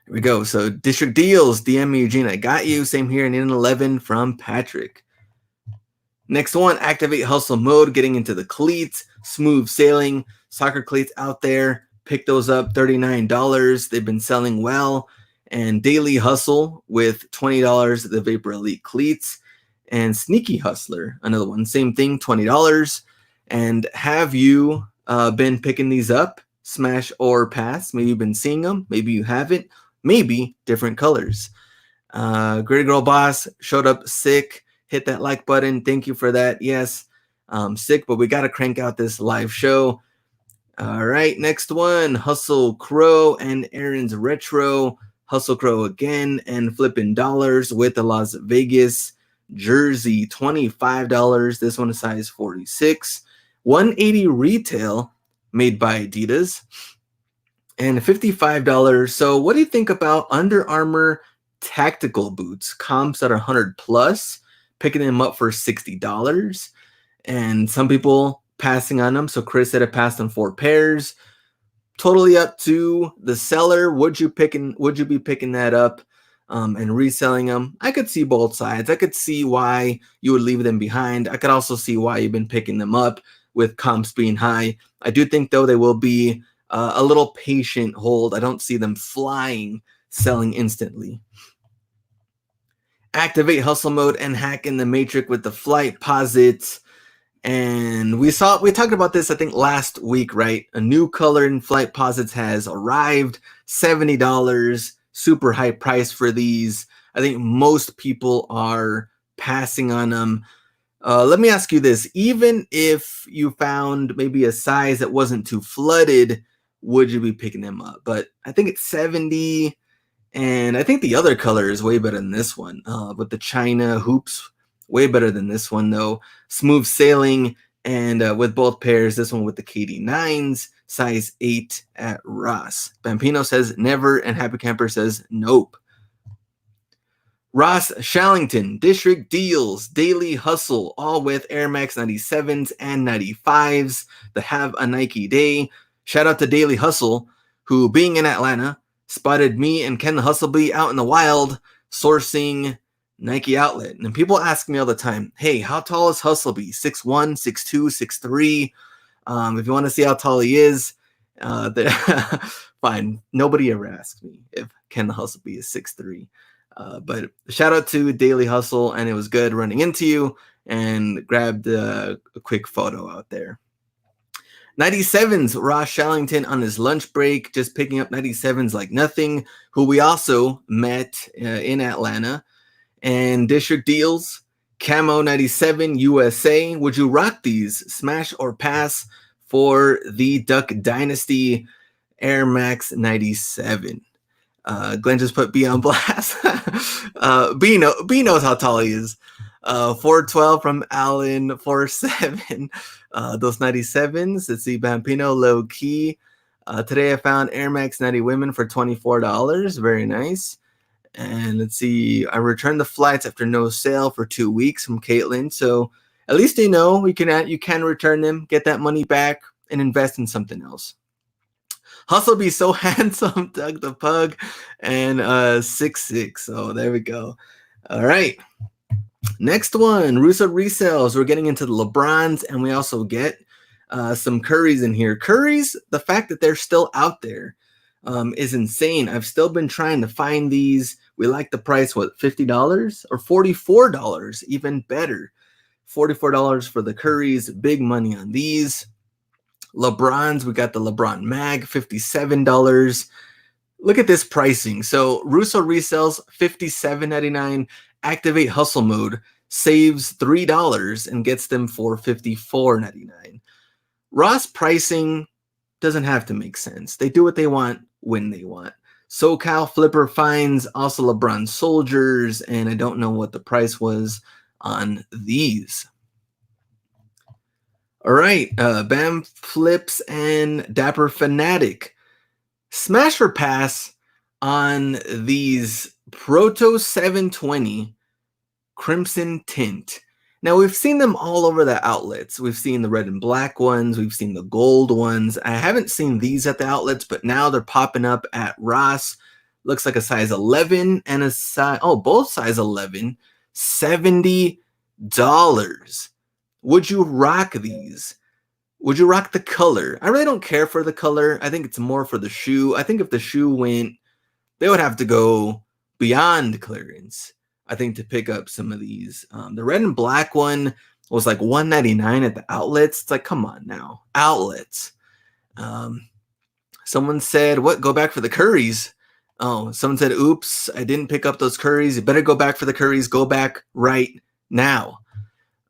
Here we go. So District Deals, DM me, Eugene. I got you. Same here. And in 11 from Patrick. Next one, activate hustle mode, getting into the cleats, smooth sailing, soccer cleats out there. Pick those up, $39. They've been selling well. And daily hustle with $20, the Vapor Elite cleats. And sneaky hustler, another one, same thing, $20. And have you been picking these up, smash or pass? Maybe you've been seeing them, maybe you haven't, maybe different colors. Gritty Girl Boss showed up sick. Hit that like button. Thank you for that. Yes, sick, but we got to crank out this live show. All right, next one, Hustle Crow and Aaron's Retro. Hustle Crow again and flipping dollars with the Las Vegas jersey, $25. This one is size 46. $180 retail, made by Adidas, and $55. So what do you think about Under Armour tactical boots, comps that are 100 plus, picking them up for $60, and some people passing on them? So Chris said it passed on 4 pairs. Totally up to the seller. Would you be picking that up and reselling them? I could see both sides. I could see why you would leave them behind. I could also see why you've been picking them up with comps being high. I do think though they will be a little patient hold. I don't see them flying, selling instantly. Activate hustle mode and hack in the matrix with the flight posits. And we talked about this, I think, last week, right? A new color in flight posits has arrived, $70, super high price for these. I think most people are passing on them. Let me ask you this. Even if you found maybe a size that wasn't too flooded, would you be picking them up? But I think it's 70. And I think the other color is way better than this one. With the China hoops, way better than this one, though. Smooth sailing, and with both pairs, this one with the KD9s, size 8 at Ross. Bampino says never, and Happy Camper says nope. Ross Shallington, District Deals, Daily Hustle, all with Air Max 97s and 95s. The Have a Nike Day. Shout out to Daily Hustle, who, being in Atlanta, spotted me and Ken the Hustle Bee out in the wild sourcing Nike outlet. And people ask me all the time, hey, how tall is Hustle Bee? 6'1", 6'2", 6'3"? If you want to see how tall he is, fine. Nobody ever asks me if Ken the Hustle Bee is 6'3". But shout out to Daily Hustle, and it was good running into you, and grabbed a quick photo out there. 97s, Ross Shallington on his lunch break, just picking up 97s like nothing, who we also met in Atlanta. And District Deals, Camo 97 USA. Would you rock these? Smash or pass for the Duck Dynasty Air Max 97? Glenn just put B on blast. B knows how tall he is. 412 from Allen, 47. Those 97s. Let's see, Bampino, low key. Today I found Air Max 90 women for $24. Very nice. And let's see, I returned the flights after no sale for 2 weeks from Caitlin. So at least you know you can return them, get that money back, and invest in something else. Hustle Be So Handsome, Doug the Pug, and 6'6". So there we go. All right. Next one, Russo Resales. We're getting into the LeBrons, and we also get some Currys in here. Currys, the fact that they're still out there is insane. I've still been trying to find these. We like the price, what, $50 or $44? Even better. $44 for the Currys. Big money on these. LeBrons, we got the Lebron Mag, $57. Look at this pricing. So Russo Resales, $57.99. Activate Hustle Mode saves $3 and gets them for $54.99. Ross pricing doesn't have to make sense. They do what they want when they want. SoCal Flipper finds also LeBron Soldiers, and I don't know what the price was on these. All right, Bam Flips and Dapper Fanatic. Smash or pass on these Proto 720 Crimson Tint. Now, we've seen them all over the outlets. We've seen the red and black ones. We've seen the gold ones. I haven't seen these at the outlets, but now they're popping up at Ross. Looks like a size 11 and a size, both size 11, $70. Would you rock these? Would you rock the color? I really don't care for the color. I think it's more for the shoe. I think if the shoe went, they would have to go beyond clearance, I think, to pick up some of these. The red and black one was like $199 at the outlets. It's like, come on now, outlets. Someone said, what, go back for the Curries? Oh, someone said, oops, I didn't pick up those Curries. You better go back for the Curries. Go back right now.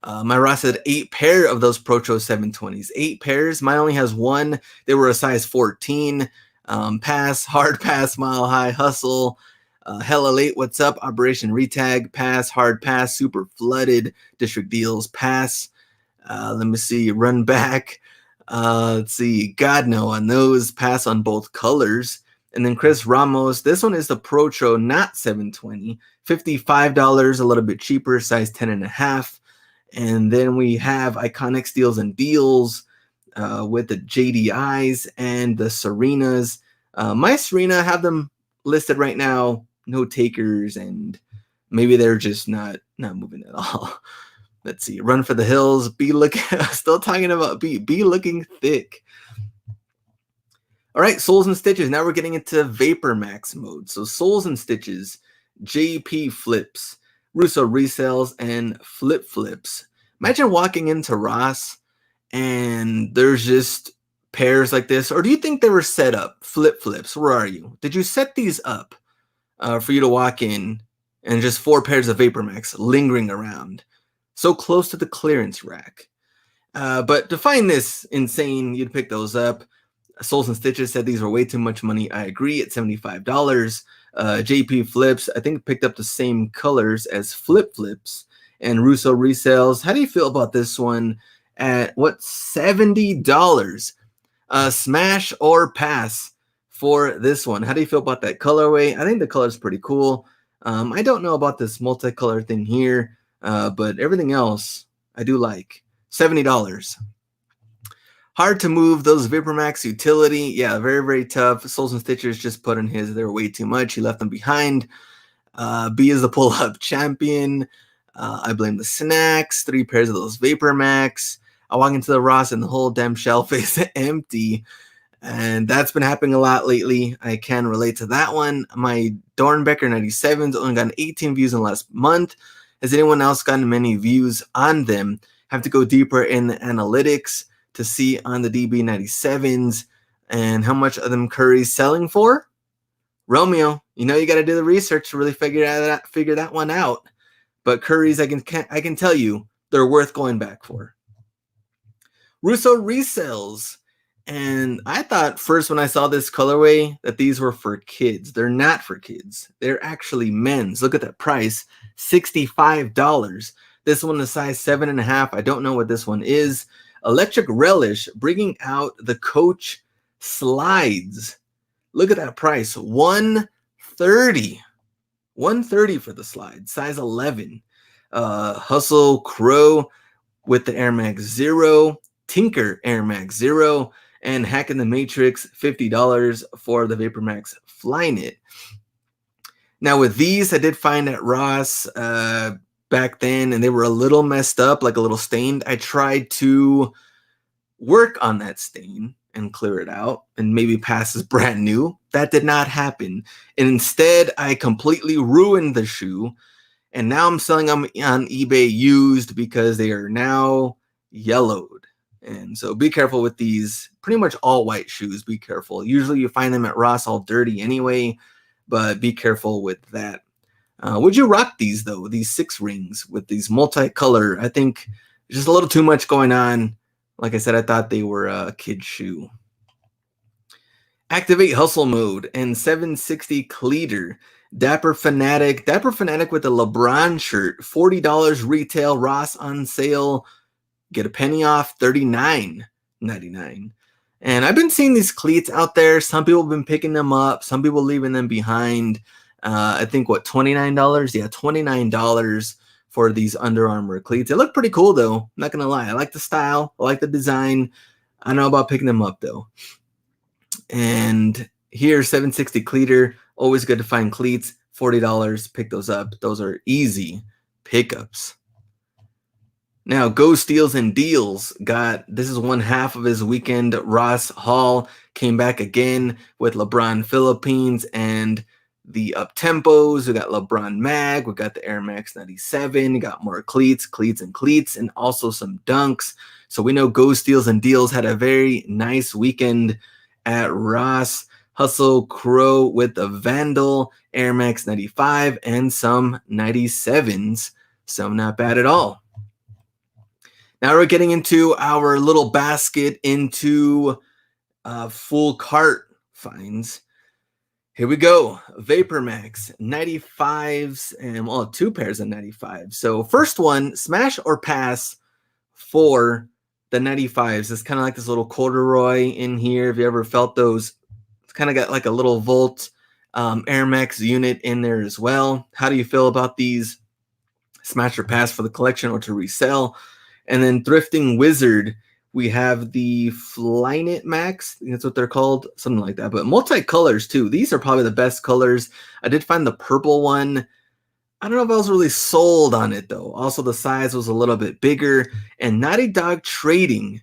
My Ross said 8 pair of those Proto 720s. 8 pairs. Mine only has 1. They were a size 14. Pass, hard pass, mile high, hustle. Hella late, what's up? Operation Retag, pass, hard pass, super flooded, district deals, pass. Let me see, run back. Let's see, God no on those, pass on both colors. And then Chris Ramos, this one is the Proto, not 720, $55, a little bit cheaper, size 10.5. And then we have Iconic Steals and Deals with the JDIs and the Serenas. My Serena, have them listed right now, no takers, and maybe they're just not moving at all. Let's see, Run for the Hills, be looking, still talking about be looking thick. All right, Soles and Stitches. Now we're getting into Vapor Max mode. So Soles and Stitches, JP flips, Russo resales, and flip flips. Imagine walking into Ross and there's just pairs like this. Or do you think they were set up? Flip flips, where are you? Did you set these up for you to walk in and just 4 pairs of Vapor Max lingering around so close to the clearance rack? But to find this insane, you'd pick those up. Soles and Stitches said these were way too much money. I agree, at $75. JP Flips, I think, picked up the same colors as Flip Flips. And Russo resales, how do you feel about this one at, what, $70? Smash or pass for this one? How do you feel about that colorway? I think the color is pretty cool. I don't know about this multicolor thing here, but everything else I do like. $70. Hard to move those Vapor Max utility. Yeah, very, very tough. Soles and Stitches just put in his. They were way too much. He left them behind. B is the pull-up champion. I blame the snacks. 3 pairs of those Vapor Max. I walk into the Ross and the whole damn shelf is empty. And that's been happening a lot lately. I can relate to that one. My Dornbecker 97s only gotten 18 views in the last month. Has anyone else gotten many views on them? Have to go deeper in the analytics to see on the DB97s and how much of them Curry's selling for. Romeo, you know you got to do the research to really figure that one out. But Curry's, I can tell you, they're worth going back for. Russo resales. And I thought first when I saw this colorway that these were for kids. They're not for kids. They're actually men's. Look at that price, $65. This one is size 7.5. I don't know what this one is. Electric Relish bringing out the Coach slides. Look at that price, $130. $130 for the slide, size 11. Hustle Crow with the Air Max Zero, Tinker Air Max Zero, and Hack in the Matrix, $50 for the Vapor Max Flyknit. Now with these, I did find at Ross back then, and they were a little messed up, like a little stained. I tried to work on that stain and clear it out and maybe pass as brand new. That did not happen. And instead, I completely ruined the shoe. And now I'm selling them on eBay used because they are now yellowed. And so be careful with these pretty much all white shoes. Be careful. Usually you find them at Ross all dirty anyway, but be careful with that. Would you rock these though? These 6 rings with these multicolor. I think just a little too much going on. Like I said, I thought they were a kid shoe. Activate Hustle Mode and 760 Cleater. Dapper Fanatic with a LeBron shirt. $40 retail. Ross on sale. Get a penny off. $39.99. And I've been seeing these cleats out there. Some people have been picking them up. Some people leaving them behind. I think, what, $29? Yeah, $29 for these Under Armour cleats. They look pretty cool, though. I'm not going to lie. I like the style. I like the design. I don't know about picking them up, though. And here, 760 Cleater. Always good to find cleats. $40. Pick those up. Those are easy pickups. Now, Go Steals and Deals got this is one half of his weekend. Ross Hall came back again with LeBron Philippines and the up tempos. We got Lebron Mag, we got the Air Max 97, we got more cleats, and also some dunks. So we know Go Steals and Deals had a very nice weekend at Ross. Hustle Crow with the Vandal, Air Max 95, and some 97s. So not bad at all. Now we're getting into our little basket into full cart finds. Here we go. Vapor Max 95s and well, 2 pairs of 95s. So first one, smash or pass for the 95s. It's kind of like this little corduroy in here. If you ever felt those, it's kind of got like a little Volt Air Max unit in there as well. How do you feel about these? Smash or pass for the collection or to resell? And then Thrifting Wizard, we have the Flyknit Max. I think that's what they're called, something like that. But multicolors too. These are probably the best colors. I did find the purple one. I don't know if I was really sold on it though. Also, the size was a little bit bigger. And Naughty Dog Trading.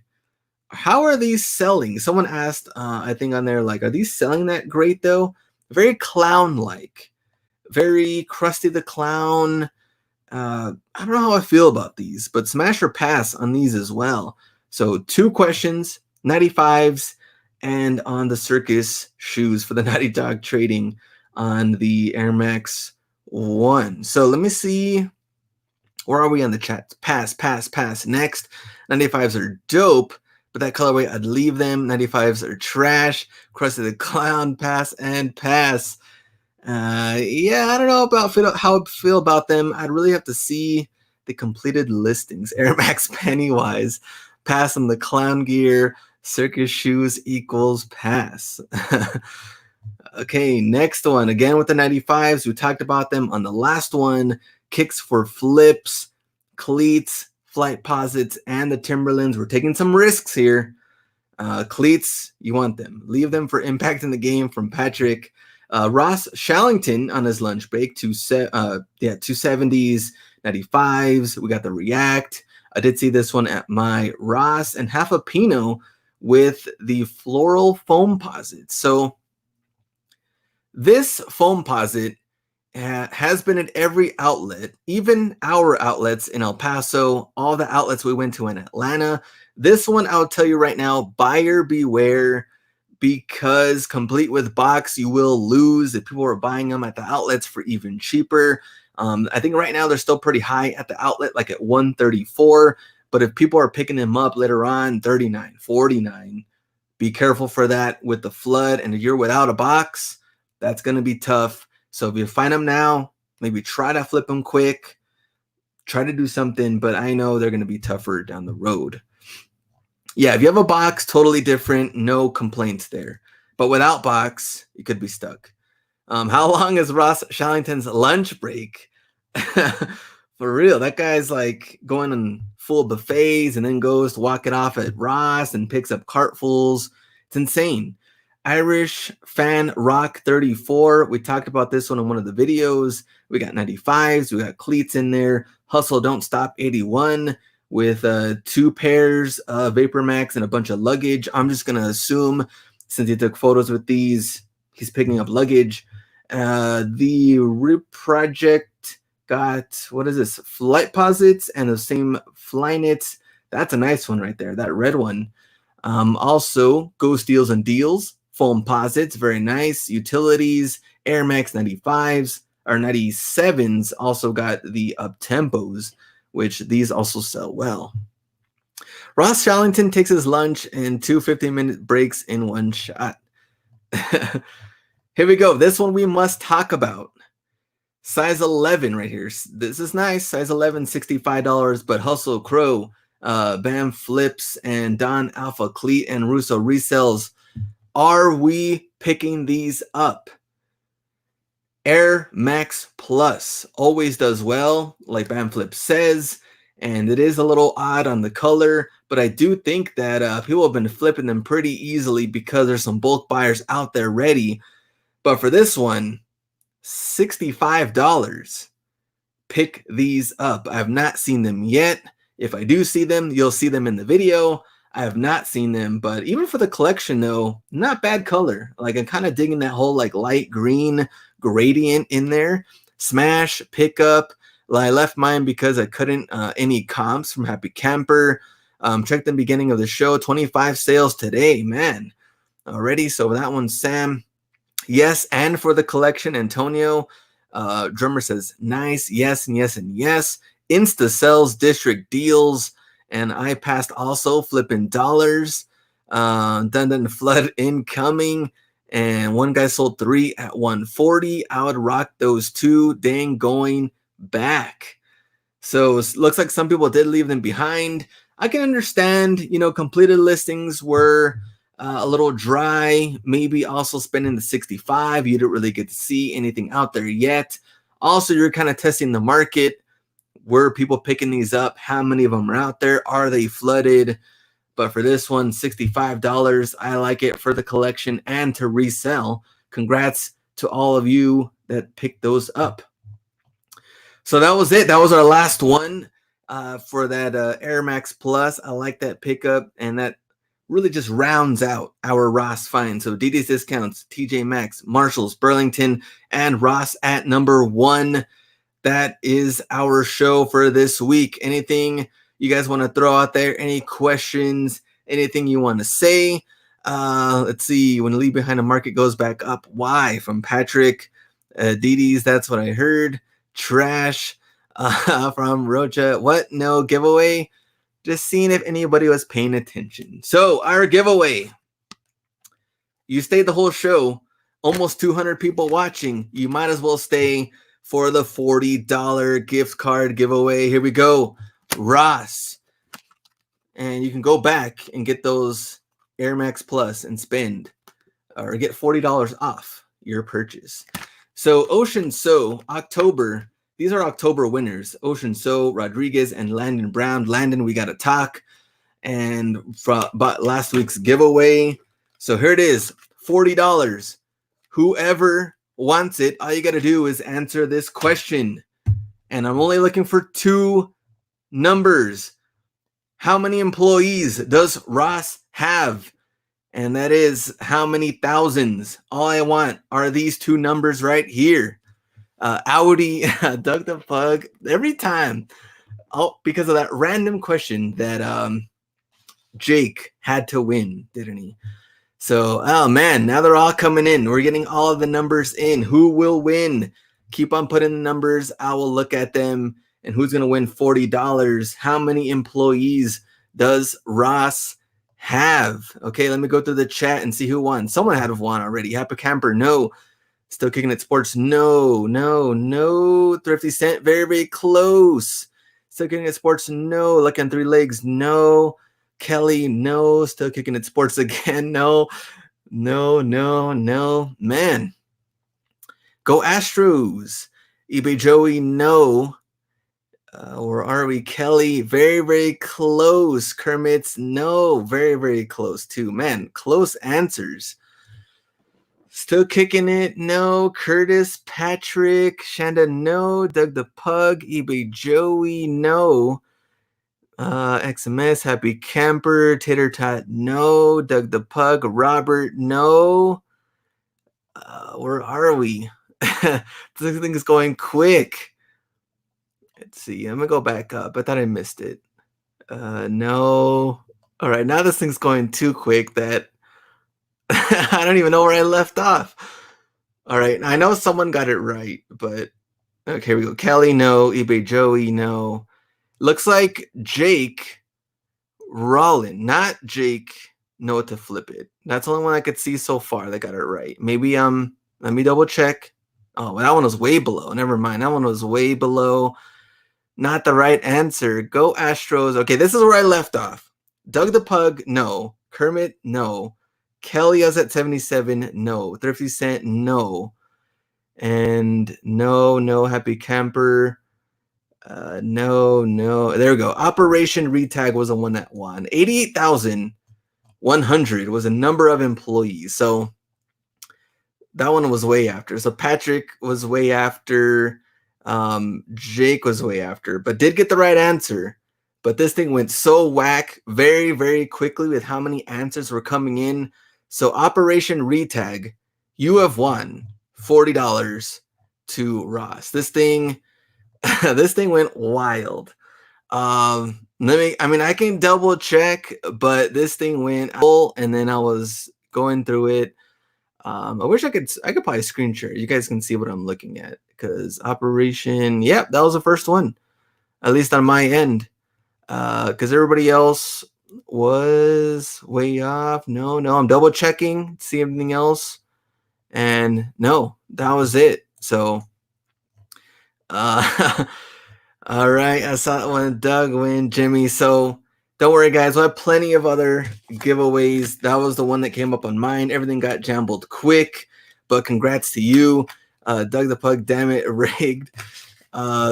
How are these selling? Someone asked, I think on there, like, are these selling that great though? Very clown-like. Very Krusty the Clown. I don't know how I feel about these, but smash or pass on these as well. So 2 questions, 95s, and on the circus shoes for the Naughty Dog Trading on the Air Max 1. So let me see. Where are we on the chat? Pass. Next, 95s are dope, but that colorway, I'd leave them. 95s are trash. Krusty the Clown, pass and pass. Yeah, I don't know about how I feel about them. I'd really have to see the completed listings. Air Max Pennywise, pass on the clown gear. Circus shoes equals pass. Okay, next one. Again with the 95s. We talked about them on the last one. Kicks for flips, cleats, flight posits, and the Timberlands. We're taking some risks here. Cleats, you want them. Leave them for impact in the game from Patrick. Ross Shallington on his lunch break, 270s, 95s. We got the React. I did see this one at my Ross, and half a Pinot with the floral foam posit. So this foam posit has been at every outlet, even our outlets in El Paso, all the outlets we went to in Atlanta. This one, I'll tell you right now, buyer beware. Because complete with box, you will lose if people are buying them at the outlets for even cheaper. I think right now they're still pretty high at the outlet, like at 134. But if people are picking them up later on, 39, 49, be careful for that with the flood. And if you're without a box, that's going to be tough. So if you find them now, maybe try to flip them quick. Try to do something, but I know they're going to be tougher down the road. Yeah, if you have a box, totally different. No complaints there. But without box, you could be stuck. How long is Ross Shallington's lunch break? For real, that guy's like going on full buffets and then goes to walk it off at Ross and picks up cartfuls. It's insane. Irish Fan Rock 34. We talked about this one in one of the videos. We got 95s. We got cleats in there. Hustle Don't Stop 81. With 2 pairs of Vapor Max and a bunch of luggage. I'm just going to assume, since he took photos with these, he's picking up luggage. The Rip Project got, what is this? Flight posits and the same Flyknits. That's a nice one right there, that red one. Also, Go Steals and Deals. Foam posits, very nice. Utilities, Air Max 95s, or 97s also got the up tempos, which these also sell well. Ross Shallington takes his lunch and 2 15-minute breaks in one shot. Here we go. This one we must talk about. Size 11 right here. This is nice. Size 11, $65, but Hustle Crow, Bam Flips, and Don Alpha Cleat and Russo resells. Are we picking these up? Air Max Plus always does well, like Bam Flip says, and it is a little odd on the color, but I do think that people have been flipping them pretty easily because there's some bulk buyers out there ready. But for this one, $65. Pick these up. I have not seen them yet. If I do see them, you'll see them in the video. I have not seen them, but even for the collection though, not bad color. Like I'm kind of digging that whole like light green gradient in there. Smash, pickup. I left mine because I couldn't any comps from Happy Camper. Check the beginning of the show. 25 sales today, man. Already. So that one's Sam. Yes, and for the collection, Antonio. Drummer says nice. Yes, and yes, and yes. Insta sells district deals. And I passed also flipping dollars. Dun flood incoming. And one guy sold 3 at 140. I would rock those 2. Dang, going back. So it looks like some people did leave them behind. I can understand, completed listings were a little dry. Maybe also spending the 65. You didn't really get to see anything out there yet. Also, you're kind of testing the market. Were people picking these up? How many of them are out there? Are they flooded? But for this one, $65. I like it for the collection and to resell. Congrats to all of you that picked those up. So that was it. That was our last one for that Air Max Plus. I like that pickup, and that really just rounds out our Ross find. So DD's Discounts, TJ Maxx, Marshalls, Burlington, and Ross at number 1. That is our show for this week. Anything you guys want to throw out there? Any questions? Anything you want to say? Let's see. When Leave Behind the Market goes back up, why? From Patrick. DD's, that's what I heard. Trash from Rocha. What? No giveaway? Just seeing if anybody was paying attention. So our giveaway. You stayed the whole show. Almost 200 people watching. You might as well stay for the $40 gift card giveaway. Here we go. Ross. And you can go back and get those Air Max Plus and spend or get $40 off your purchase. So Ocean So, October. These are October winners. Ocean So, Rodriguez, and Landon Brown. Landon, we got to talk. And from last week's giveaway. So here it is. $40. Whoever wants it, all you got to do is answer this question. And I'm only looking for 2 numbers. How many employees does Ross have? And that is how many thousands. All I want are these 2 numbers right here. Audi, Doug the Pug, every time. Oh, because of that random question that Jake had to win, didn't he? So, oh man, now they're all coming in. We're getting all of the numbers in. Who will win? Keep on putting the numbers. I will look at them. And who's going to win $40? How many employees does Ross have? Okay, let me go through the chat and see who won. Someone had won already. Happy Camper, no. Still Kicking It Sports, no. Thrifty Cent, very, very close. Still Kicking It Sports, no. Lucky on 3 Legs, no. Kelly, no. Still Kicking It Sports again, no. Man. Go Astros. eBay Joey, no. Where are we? Kelly, very, very close. Kermit's, no. Very, very close too. Man, close answers. Still Kicking It, no. Curtis, Patrick, Shanda, no. Doug the Pug, eBay Joey, no. XMS, Happy Camper, Tater Tot, no. Doug the Pug, Robert, no. Where are we? This thing is going quick. Let's see. I'm going to go back up. I thought I missed it. No. All right. Now this thing's going too quick that I don't even know where I left off. All right. I know someone got it right, but okay, here we go. Kelly, no. eBay Joey, no. Looks like Jake Rollin, not Jake Know to Flip It. That's the only one I could see so far that got it right. Maybe let me double check. Oh, that one was way below. Never mind. That one was way below. Not the right answer. Go Astros. Okay, this is where I left off. Doug the Pug, no. Kermit, no. Kelly was at 77, no. Thrifty Cent, no. And no. Happy Camper, no. There we go. Operation Retag was the one that won. 88,100 was a number of employees. So that one was way after. So Patrick was way after. Jake was way after, but did get the right answer. but this thing went so whack very, very quickly with how many answers were coming in. So Operation Retag, you have won $40 to Ross. This thing went wild. I can double check, but this thing went full, and then I was going through it. I wish I could probably screen share. You guys can see what I'm looking at, because Operation, yep, that was the first one, at least on my end. Because everybody else was way off. No, I'm double checking, see anything else, and no, that was it. So, all right, I saw that one. Doug win, Jimmy. So don't worry, guys. We'll have plenty of other giveaways. That was the one that came up on mine. Everything got jumbled quick, but congrats to you, Doug the Pug. Damn it, rigged.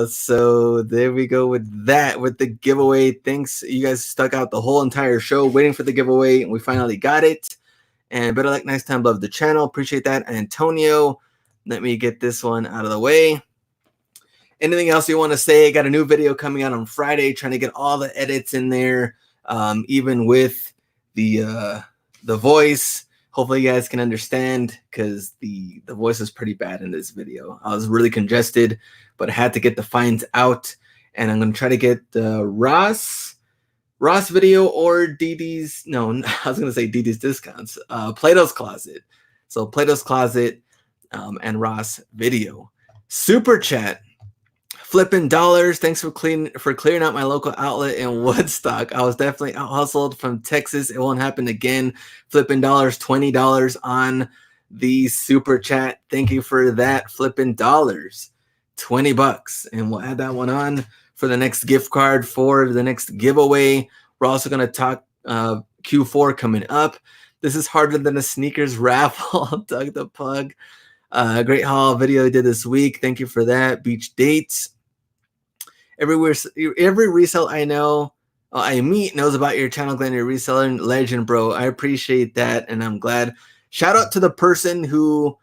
So there we go with that, with the giveaway. Thanks. You guys stuck out the whole entire show waiting for the giveaway, and we finally got it. And better luck next time. Love the channel. Appreciate that. Antonio, let me get this one out of the way. Anything else you want to say? I got a new video coming out on Friday, trying to get all the edits in there, even with the voice. Hopefully you guys can understand, because the voice is pretty bad in this video. I was really congested, but I had to get the fines out, and I'm going to try to get the Ross video or DD's. No, I was going to say DD's discounts. Plato's Closet. So Plato's Closet and Ross video. Super chat. Flipping dollars. Thanks for clearing out my local outlet in Woodstock. I was definitely out hustled from Texas. It won't happen again. Flipping dollars, $20 on the super chat. Thank you for that. Flipping dollars, $20, and we'll add that one on for the next gift card for the next giveaway. We're also going to talk Q4 coming up. This is harder than a sneakers raffle. Doug the Pug. Great haul video I did this week. Thank you for that. Beach dates. Every resale I meet knows about your channel, Glenn. Your reseller legend, bro. I appreciate that, and I'm glad. Shout out to the person who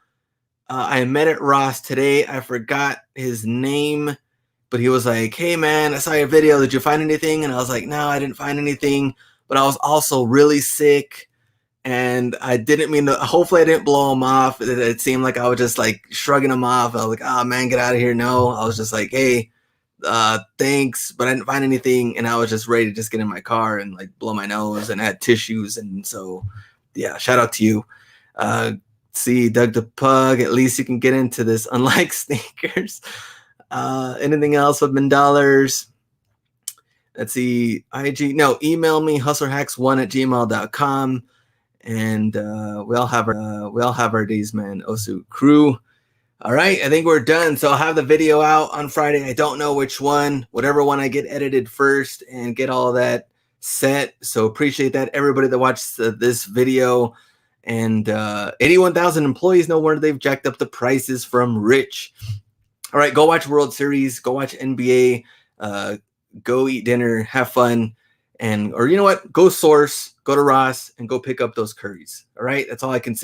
I met at Ross today. I forgot his name, but he was like, "Hey man, I saw your video. Did you find anything?" And I was like, "No, I didn't find anything, but I was also really sick." And I didn't mean to, hopefully I didn't blow him off. It seemed like I was just like shrugging him off. I was like, "Oh man, get out of here." No, I was just like, "Hey, thanks," but I didn't find anything. And I was just ready to just get in my car and like blow my nose, and add tissues. And so, yeah, shout out to you. See, Doug the Pug, at least you can get into this, unlike sneakers. Anything else with $dollars? Let's see, IG. No, email me, hustlerhacks1@gmail.com. And we all have our days, man. Osu crew. All right, I think we're done. So I'll have the video out on Friday. I don't know which one, whatever one I get edited first and get all that set. So appreciate that, everybody that watched this video. And 81,000 employees. No wonder they've jacked up the prices from Rich. All right, go watch World Series. Go watch NBA. Go eat dinner. Have fun. Or you know what? Go source. Go to Ross and go pick up those curries. All right, that's all I can say.